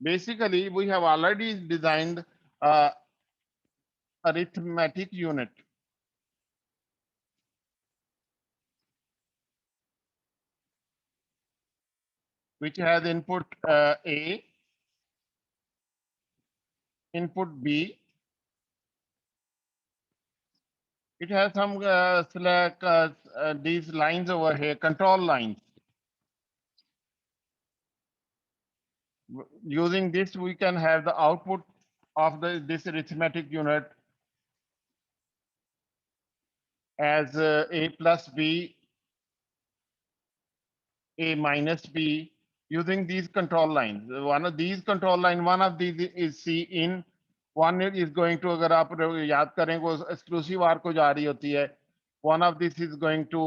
[SPEAKER 1] Basically, we have already designed arithmetic unit which has input A, input B. It has some select these lines over here, control lines. Using this, we can have the output of this arithmetic unit as A plus B, A minus B, using these control lines. One of these control line, one of these is C in, one is going to, अगर आप याद करें वो exclusive R को जा रही होती है, one of this is going to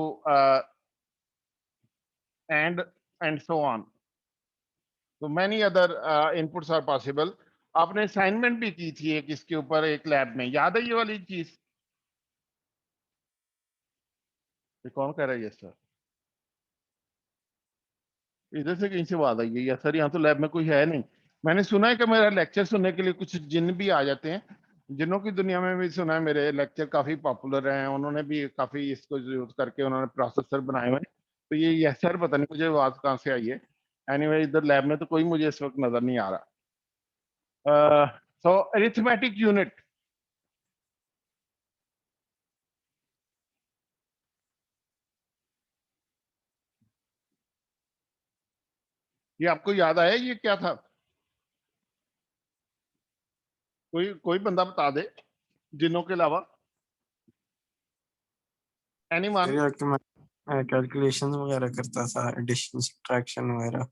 [SPEAKER 1] and so on. So many other inputs are possible. आपने असाइनमेंट भी की थी एक इसके ऊपर एक लैब में, याद है ये वाली चीज? ये कौन कह रहा है ये सर? इधर से कहीं से आवाज आई है या सर? यहाँ तो लैब में कोई है नहीं। मैंने सुना है कि मेरा लेक्चर सुनने के लिए कुछ जिन भी आ जाते हैं। जिनों की दुनिया में भी सुना है मेरे लेक्चर काफी पॉपुलर हैं, उन्होंने भी काफी इसको यूज करके उन्होंने प्रोसेसर बनाए हुए हैं। तो ये सर पता नहीं मुझे आवाज कहाँ से आई है। एनीवे इधर लैब में तो कोई मुझे इस वक्त नजर नहीं आ रहा। सो अरिथमेटिक यूनिट, ये आपको याद आया ये क्या था? कोई कोई बंदा बता दे जिनों के अलावा। एनीवन?
[SPEAKER 3] कि मैं कैलकुलेशंस वगैरह करता था, एडिशन सब्ट्रैक्शन वगैरह।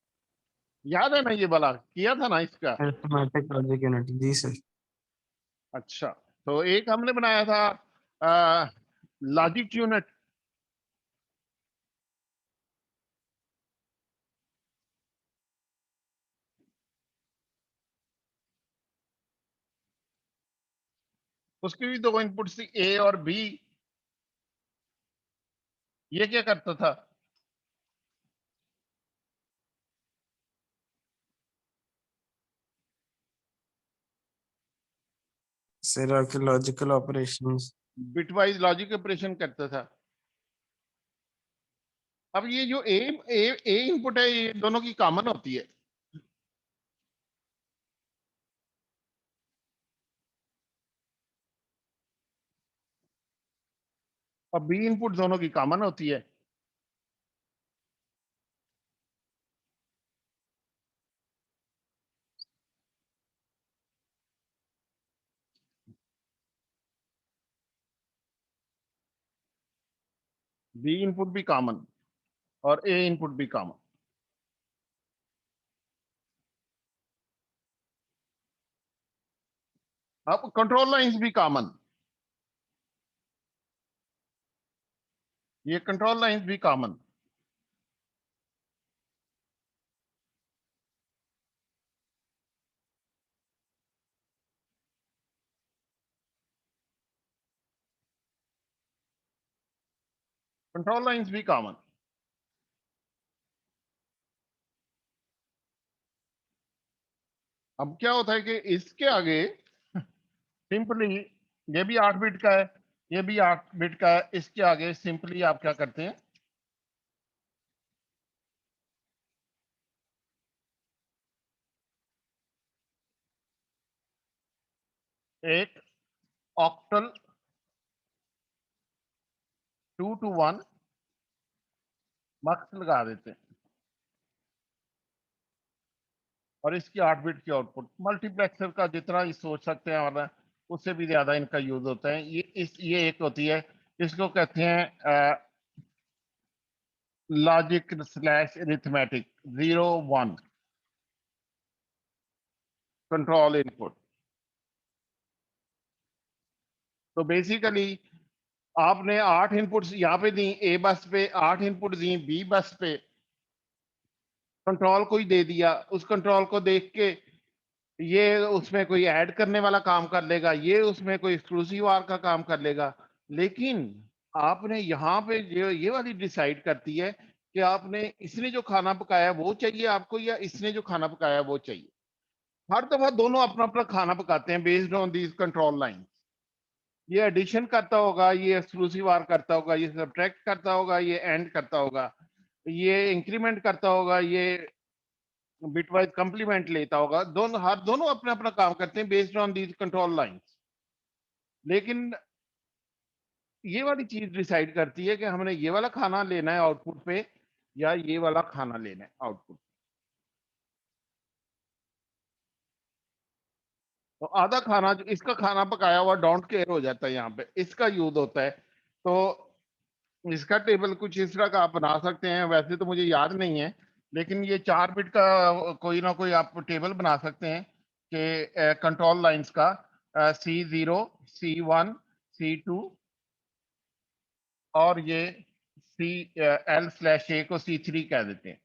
[SPEAKER 1] याद है ना, ये वाला किया था ना इसका?
[SPEAKER 3] अरिथमेटिक लॉजिक यूनिट, जी सर।
[SPEAKER 1] अच्छा, तो एक हमने बनाया था लॉजिक यूनिट। उसकी भी दो इनपुट थी ए और बी। ये क्या करता था?
[SPEAKER 3] Sir archaeological operations.
[SPEAKER 1] Bitwise logic operation करता था। अब ये जो ए इनपुट है ये दोनों की कॉमन होती है। अब बी इनपुट दोनों की कॉमन होती है। बी इनपुट भी कॉमन और ए इनपुट भी कॉमन। अब कंट्रोल लाइंस भी कॉमन, ये कंट्रोल लाइंस भी कॉमन। कंट्रोल लाइंस भी कॉमन। अब क्या होता है कि इसके आगे सिंपली ये भी 8 बिट का है, ये भी 8 बिट का है, इसके आगे सिंपली आप क्या करते हैं, एक ऑक्टल 2 to 1 मक्स लगा देते हैं और इसकी 8 बिट की आउटपुट। मल्टीप्लेक्सर का जितना ही सोच सकते हैं और उससे भी ज्यादा इनका यूज होता है। ये एक होती है, इसको कहते हैं logic slash arithmetic 0 1 control input. तो बेसिकली आपने 8 इनपुट्स यहाँ पे दी, ए बस पे 8 इनपुट दी, बी बस पे कंट्रोल को ही दे दिया। उस कंट्रोल को देख के ये उसमें कोई ऐड करने वाला काम कर लेगा, ये उसमें कोई एक्सक्लूसिव आर का काम कर लेगा। लेकिन आपने यहाँ पे ये वाली डिसाइड करती है कि आपने इसने जो खाना पकाया वो चाहिए आपको या इसने जो खाना पकाया वो चाहिए। हर दफा दोनों अपना अपना खाना पकाते हैं based on these control line. ये एडिशन करता होगा, ये एक्सक्लूसिव आर करता होगा, ये सब्ट्रैक्ट करता होगा, ये एंड करता होगा, ये इंक्रीमेंट करता होगा, ये बिटवाइज कंप्लीमेंट लेता होगा। दोनों अपना अपना काम करते हैं based on these contour lines. लेकिन ये वाली चीज डिसाइड करती है कि हमने ये वाला खाना लेना है आउटपुट पे या ये वाला खाना लेना है आउटपुट। तो आधा खाना जो इसका खाना पकाया हुआ डोंट केयर हो जाता है, यहाँ पे इसका यूज होता है। तो इसका टेबल कुछ इस तरह का आप बना सकते हैं, वैसे तो मुझे याद नहीं है, लेकिन ये 4 बिट का कोई ना कोई आप टेबल बना सकते हैं कि कंट्रोल लाइंस का C0 C1 C2 और ये L/A को C3 कह देते हैं।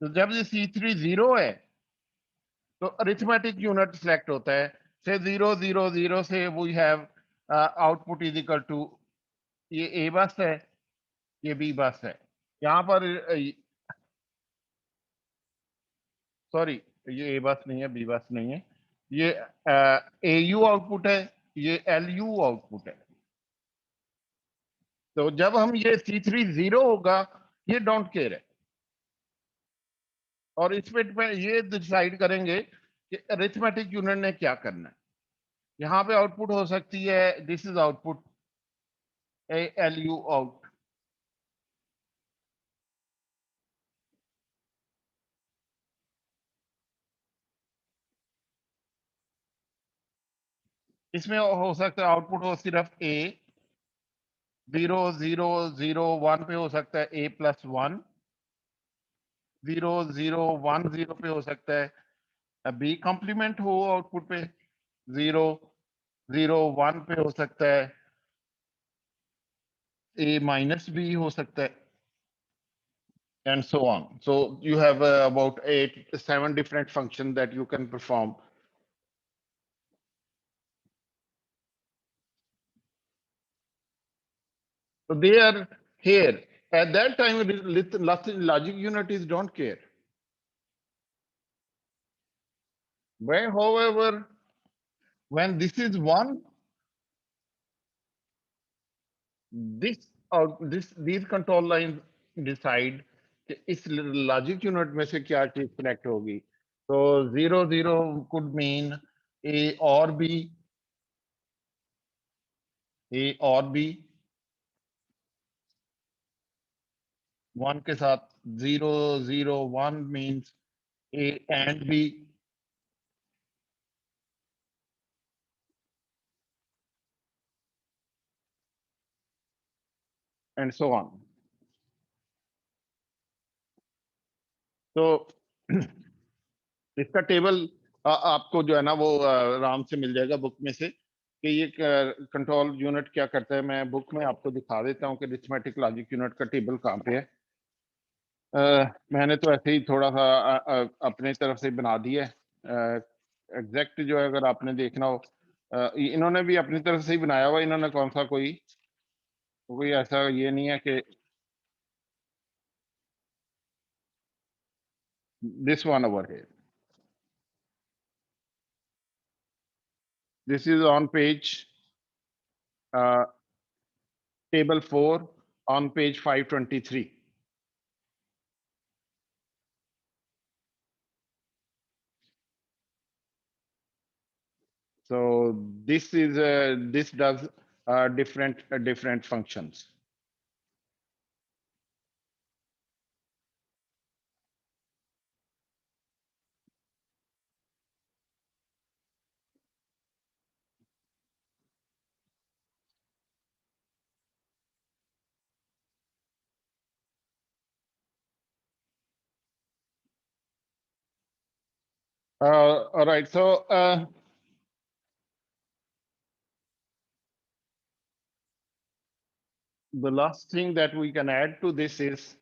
[SPEAKER 1] तो जब ये C3 0 है तो अरिथमेटिक यूनिट सिलेक्ट होता है। से 0 0 0 से we have output is equal to, ये ए बस है, ये बी बस है। यहाँ पर सॉरी, ये ए बस नहीं है, बी बस नहीं है, ये ए यू आउटपुट है, ये एल यू आउटपुट है। तो जब हम ये C3 0 होगा ये डोंट केयर है। और इस पे ये डिसाइड करेंगे कि अरिथमेटिक यूनिट ने क्या करना है। यहाँ पे आउटपुट हो सकती है, this is output L U out. इसमें हो सकता है आउटपुट हो सिर्फ ए 0 0 0 1 पे हो सकता है A+1, 0 0 1 0 पे हो सकता है बी कॉम्प्लीमेंट हो आउटपुट पे, 0 0 1 पे हो सकता है A- B हो सकता है। and so on. So you have about 7 different functions that you can perform. So they are here. At that time, logic unities don't care. Where, however, when this is 1, these control lines decide कि इस logic unit में से क्या चीज select होगी. तो 0 0 could mean A or B, A or B. 1 के साथ 0 0 1 means A and B. And so on. तो इसका टेबल आपको जो है ना वो आराम से मिल जाएगा बुक में से कि ये कंट्रोल यूनिट क्या करता है. मैं बुक में आपको दिखा देता हूँ कि अरिथमेटिक लॉजिक यूनिट का टेबल कहाँ पे है. मैंने तो ऐसे ही थोड़ा सा अपने तरफ से बना दिया है. एग्जैक्ट जो है अगर आपने देखना हो, इन्होंने भी अपनी तरफ से ही बनाया हुआ. इन्होंने कौन सा कोई ऐसा ये नहीं है कि this one over here. This is on page table 4 on page 523. So this is this does different functions. All right, so the last thing that we can add to this is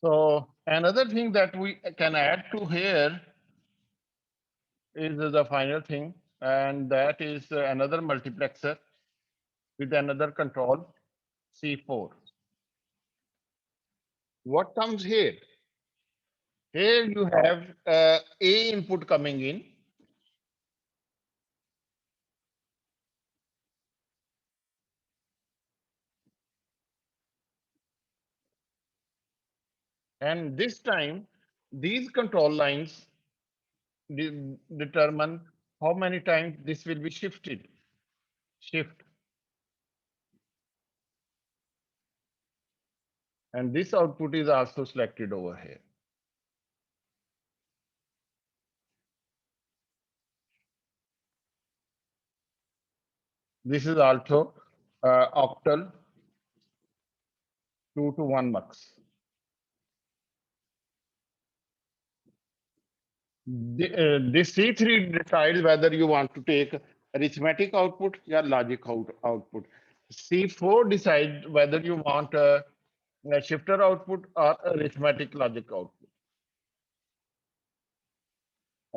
[SPEAKER 1] so another thing that we can add to here is the final thing, and that is another multiplexer with another control C4. What comes here? Here you have A input coming in. And this time, these control lines determine how many times this will be shifted. Shift. And this output is also selected over here. This is also octal 2 to 1 mux. This C3 decides whether you want to take arithmetic output or logic output. C4 decides whether you want a shifter output or arithmetic logic output.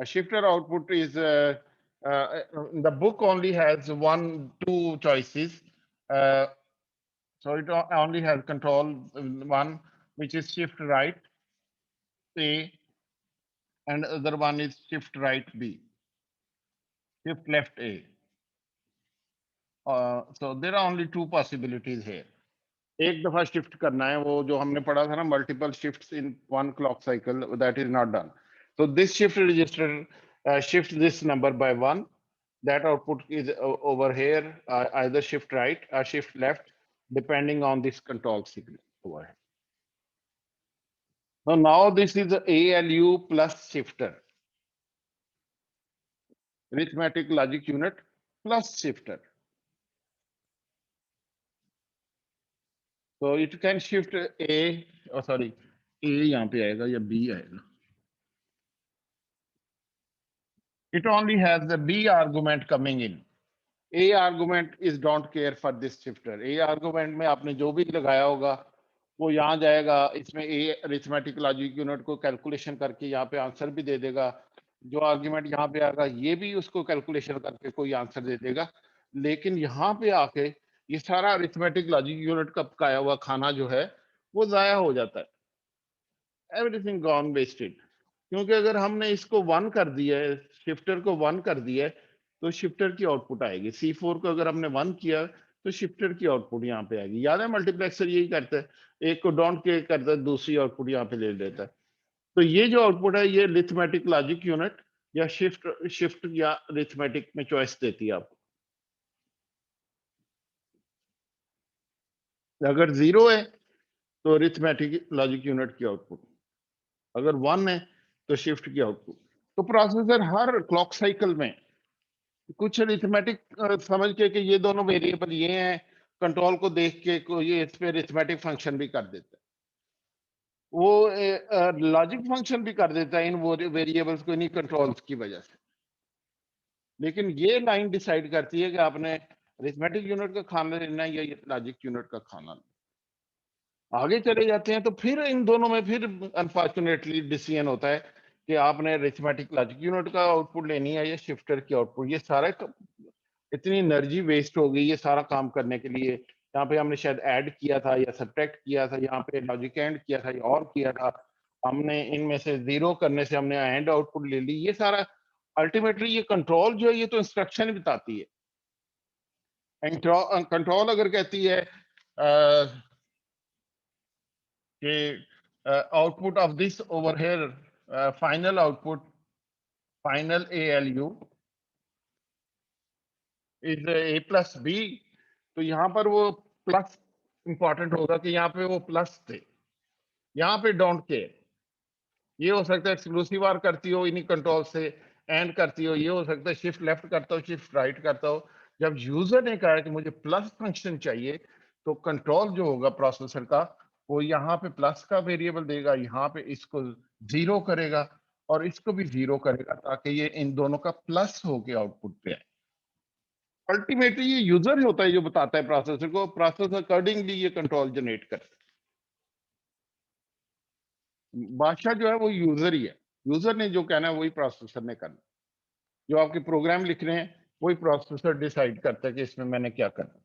[SPEAKER 1] A shifter output is the book only has 2 choices. So it only has control 1, which is shift right A, and other one is shift right B, shift left A. So there are only 2 possibilities here. एक दफा shift करना है, वो जो हमने पढ़ा था ना, multiple shifts in 1 clock cycle, that is not done. So this shift register shifts this number by 1. That output is over here, either shift right or shift left, depending on this control signal over here. So now this is the ALU plus shifter, arithmetic logic unit plus shifter. तो it can shift A, sorry A यहाँ पे आएगा या B आएगा, it only has the B argument coming in. A argument is don't care for this shifter. A argument में आपने जो भी लगाया होगा वो यहाँ जाएगा, इसमें A अरिथमेटिक लॉजिक यूनिट को कैलकुलेशन करके यहाँ पे आंसर भी दे देगा, जो आर्ग्यूमेंट यहाँ पे आएगा ये भी उसको कैलकुलेशन करके कोई आंसर दे देगा। लेकिन यहाँ पे आके ये सारा अरिथमेटिक लॉजिक यूनिट का पकाया हुआ खाना जो है वो जाया हो जाता है, एवरीथिंग गॉन वेस्टेड। क्योंकि अगर हमने इसको 1 कर दिया है, शिफ्टर को 1 कर दिया है, तो शिफ्टर की आउटपुट आएगी। C4 को अगर हमने 1 किया तो शिफ्टर की आउटपुट यहाँ पे आएगी। याद है मल्टीप्लेक्सर यही करता है, एक को डोंट के करता है, दूसरी आउटपुट यहाँ पे ले लेता है। तो ये जो आउटपुट है ये अरिथमेटिक लॉजिक यूनिट या शिफ्ट या अरिथमेटिक में चॉइस देती है आपको। अगर 0 है तो अरिथमेटिक लॉजिक यूनिट की आउटपुट, अगर 1 है तो शिफ्ट की आउटपुट। तो प्रोसेसर हर क्लॉक साइकिल में कुछ अरिथमेटिक समझ के कि ये दोनों वेरिएबल ये हैं, कंट्रोल को देख के को ये इस पे अरिथमेटिक फंक्शन भी कर देता है, वो लॉजिक फंक्शन भी कर देता है इन वो वेरिएबल्स को, इन्हीं कंट्रोल्स की वजह से। लेकिन ये लाइन डिसाइड करती है कि आपने अरिथमेटिक यूनिट का खाना लेना है या ये लॉजिक यूनिट का खाना लेना। आगे चले जाते हैं तो फिर इन दोनों में फिर अनफॉर्चुनेटली डिसीजन होता है कि आपने अरिथमेटिक लॉजिक यूनिट का आउटपुट लेनी है या शिफ्टर की आउटपुट। ये सारा इतनी एनर्जी वेस्ट हो गई ये सारा काम करने के लिए। यहाँ पे हमने शायद ऐड किया था या सब्ट्रैक्ट किया था, यहाँ पे लॉजिक एंड किया था या और किया था, हमने इनमें से 0 करने से हमने एंड आउटपुट ले ली। ये सारा अल्टीमेटली ये कंट्रोल जो है ये तो इंस्ट्रक्शन बताती है। कंट्रोल अगर कहती है कि output of this over here, final output, final ALU is A plus B, तो यहाँ पर वो प्लस इंपॉर्टेंट होगा कि यहाँ पे वो प्लस थे, यहाँ पे डोंट केयर। ये हो सकता है एक्सक्लूसिव आर करती हो इन्हीं कंट्रोल से, एंड करती हो, ये हो सकता है शिफ्ट लेफ्ट करता हो, शिफ्ट राइट करता हो। जब यूजर ने कहा कि मुझे प्लस फंक्शन चाहिए तो कंट्रोल जो होगा प्रोसेसर का वो यहाँ पे प्लस का वेरिएबल देगा, यहाँ पे इसको 0 करेगा और इसको भी 0 करेगा ताकि ये इन दोनों का प्लस होके आउटपुट पे आए। अल्टीमेटली ये यूजर होता है जो बताता है प्रोसेसर को, प्रोसेसर अकॉर्डिंगली ये कंट्रोल जनरेट करता है। बादशाह जो है वो यूजर ही है, यूजर ने जो कहना है वही प्रोसेसर ने करना। जो आपके प्रोग्राम लिख रहे हैं वही प्रोसेसर डिसाइड करता है कि इसमें मैंने क्या करना।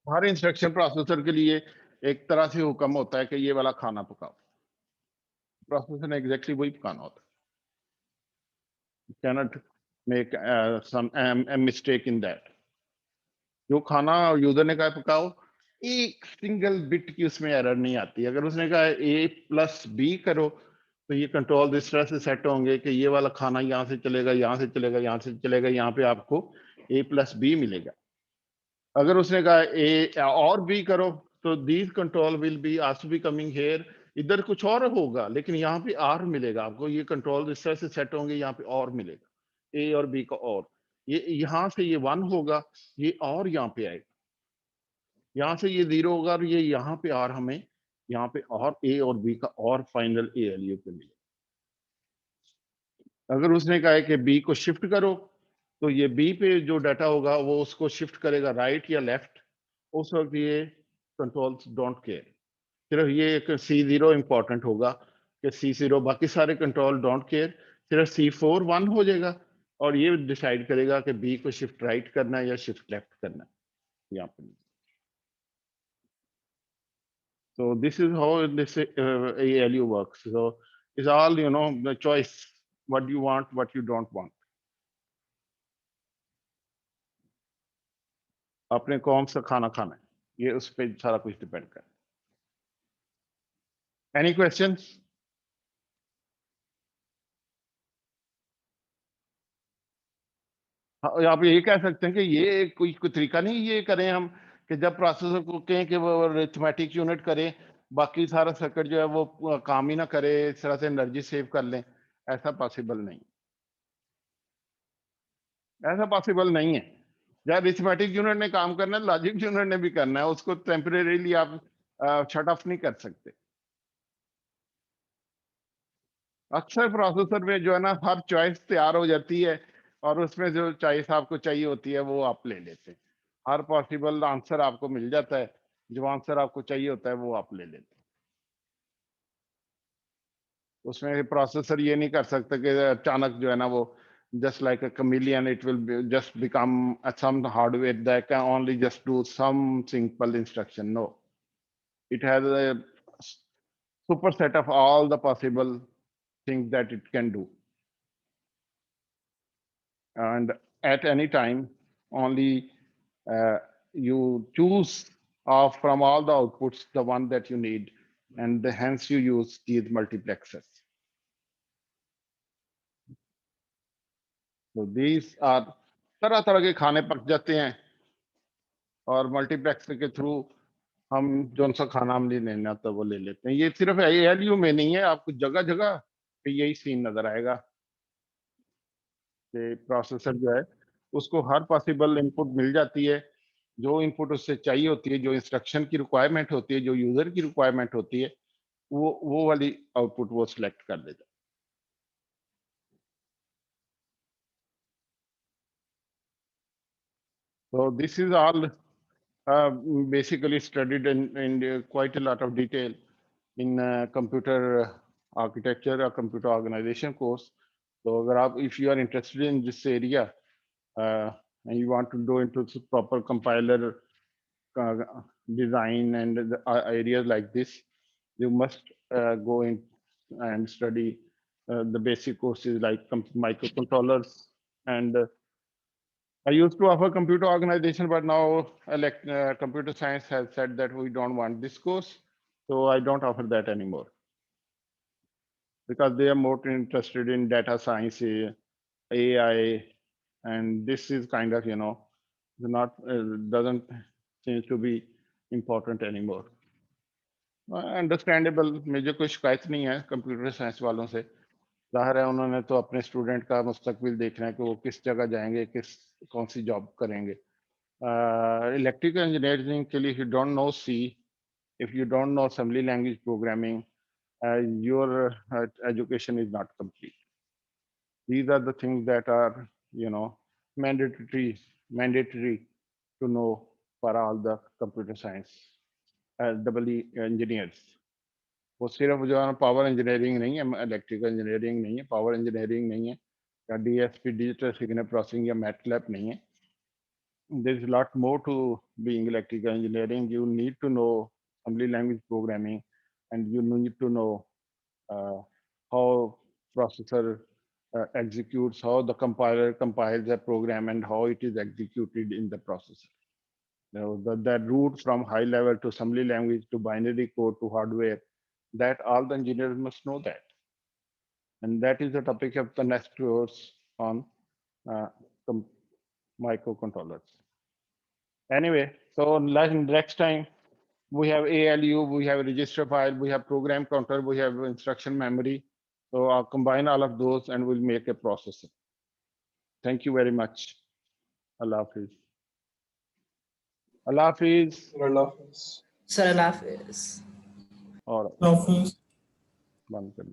[SPEAKER 1] हर इंस्ट्रक्शन प्रोसेसर के लिए एक तरह से हुक्म होता है कि ये वाला खाना पकाओ, प्रोसेसर ने एग्जैक्टली वही पकाना होता है। Cannot make some mistake in that. जो खाना यूजर ने कहा पकाओ, एक सिंगल बिट की उसमें एरर नहीं आती। अगर उसने कहा A प्लस B करो तो ये कंट्रोल इस तरह से सेट होंगे कि ये वाला खाना यहाँ से चलेगा, यहाँ से चलेगा, यहाँ से चलेगा, यहाँ पे आपको A प्लस B मिलेगा। अगर उसने कहा A और B करो तो these control will be also be coming here, इधर कुछ और होगा लेकिन यहाँ पे R मिलेगा आपको। ये कंट्रोल इस तरह से सेट होंगे, यहाँ पे और मिलेगा A और B का और, ये यहाँ से ये 1 होगा, ये और यहाँ पे आएगा, यहाँ से ये 0 होगा और ये यहाँ पे R हमें यहाँ पे और A और B का और फाइनल ALU पे मिलेगा। अगर उसने कहा है कि B को शिफ्ट करो तो ये B पे जो डाटा होगा वो उसको शिफ्ट करेगा राइट या लेफ्ट। उस वक्त ये कंट्रोल्स डोंट केयर, सिर्फ ये एक C0 इंपॉर्टेंट होगा कि C0, बाकी सारे कंट्रोल डोंट केयर, सिर्फ C4 1 हो जाएगा और ये डिसाइड करेगा कि B को शिफ्ट राइट करना है या शिफ्ट लेफ्ट करना है यहाँ पे। So this is how this ALU works. So it's all, you know, the choice, what you want, what you don't want. अपने कौन सा खाना खाना है ये उस पर सारा कुछ डिपेंड कर। Any questions? आप ये कह सकते हैं कि ये कोई तरीका नहीं ये करें हम कि जब प्रोसेसर को कहें कि वो अरिथमेटिक यूनिट करें, बाकी सारा सर्किट जो है वो काम ही ना करे, इस तरह से एनर्जी सेव कर लें, ऐसा पॉसिबल नहीं, ऐसा पॉसिबल नहीं है। या अरिथमेटिक यूनिट ने काम करना है, लॉजिक यूनिट ने भी करना है, उसको टेम्परेरीली आप शट ऑफ नहीं कर सकते। अक्सर प्रोसेसर में जो है ना हर चॉइस तैयार हो जाती है और उसमें जो चॉइस आपको चाहिए होती है वो आप ले लेते हैं। हर पॉसिबल आंसर आपको मिल जाता है, जो आंसर आपको चाहिए होता है वो आप ले लेते हैं। उसमें प्रोसेसर ये नहीं कर सकता कि अचानक जो है ना वो just like a chameleon, it will just become some hardware that can only just do some simple instruction. No, it has a superset of all the possible things that it can do, and at any time only you choose from all the outputs the one that you need, and hence you use these multiplexers. So these are तरह तरह के खाने पक जाते हैं और multiplex के through हम जो सा खाना हम लेना होता है वो ले लेते हैं। ये सिर्फ ALU में नहीं है, आपको जगह जगह पे यही सीन नजर आएगा कि प्रोसेसर जो है उसको हर पॉसिबल इनपुट मिल जाती है, जो इनपुट उससे चाहिए होती है, जो इंस्ट्रक्शन की रिक्वायरमेंट होती है, जो यूजर की रिक्वायरमेंट होती है, वो वाली आउटपुट वो सिलेक्ट कर देता है। So this is all basically studied in quite a lot of detail in computer architecture or computer organization course. So अगर आप if you are interested in this area and you want to go into proper compiler design and the, areas like this, you must go in and study the basic courses like microcontrollers and I used to offer computer organization, but now computer science has said that we don't want this course. So I don't offer that anymore because they are more interested in data science, AI, and this is kind of, not doesn't seem to be important anymore. Understandable, मुझे कोई शिकायत नहीं है computer science वालों से। जाहिर है उन्होंने तो अपने स्टूडेंट का मुस्तकबिल देखना है कि वो किस जगह जाएंगे, कौन सी जॉब करेंगे। Electrical engineering के लिए if you don't know C, if you don't know assembly language programming, your education is not complete. These are the things that are, mandatory to know for all the computer science double engineers. वो सिर्फ जो है power engineering नहीं है, electrical engineering नहीं है, power engineering नहीं है, या DSP डिजिटल सिग्नल प्रोसेसिंग या मैटलैब नहीं है। There is a lot more to being electrical engineering. You need to know assembly language programming, and you need to know how processor executes, how the compiler compiles a program, and how it is executed in the processor. That route from high level to assembly language to binary code to hardware, that all the engineers must know that. And that is the topic of the next course on microcontrollers. Anyway, so next time we have ALU, we have a register file, we have program counter, we have instruction memory. So I'll combine all of those and we'll make a processor. Thank you very much. Allah Hafiz. Allah Hafiz.
[SPEAKER 4] Allah Hafiz.
[SPEAKER 5] Sir, Allah Hafiz.
[SPEAKER 1] All right.
[SPEAKER 4] Allah Hafiz.
[SPEAKER 1] Band kar.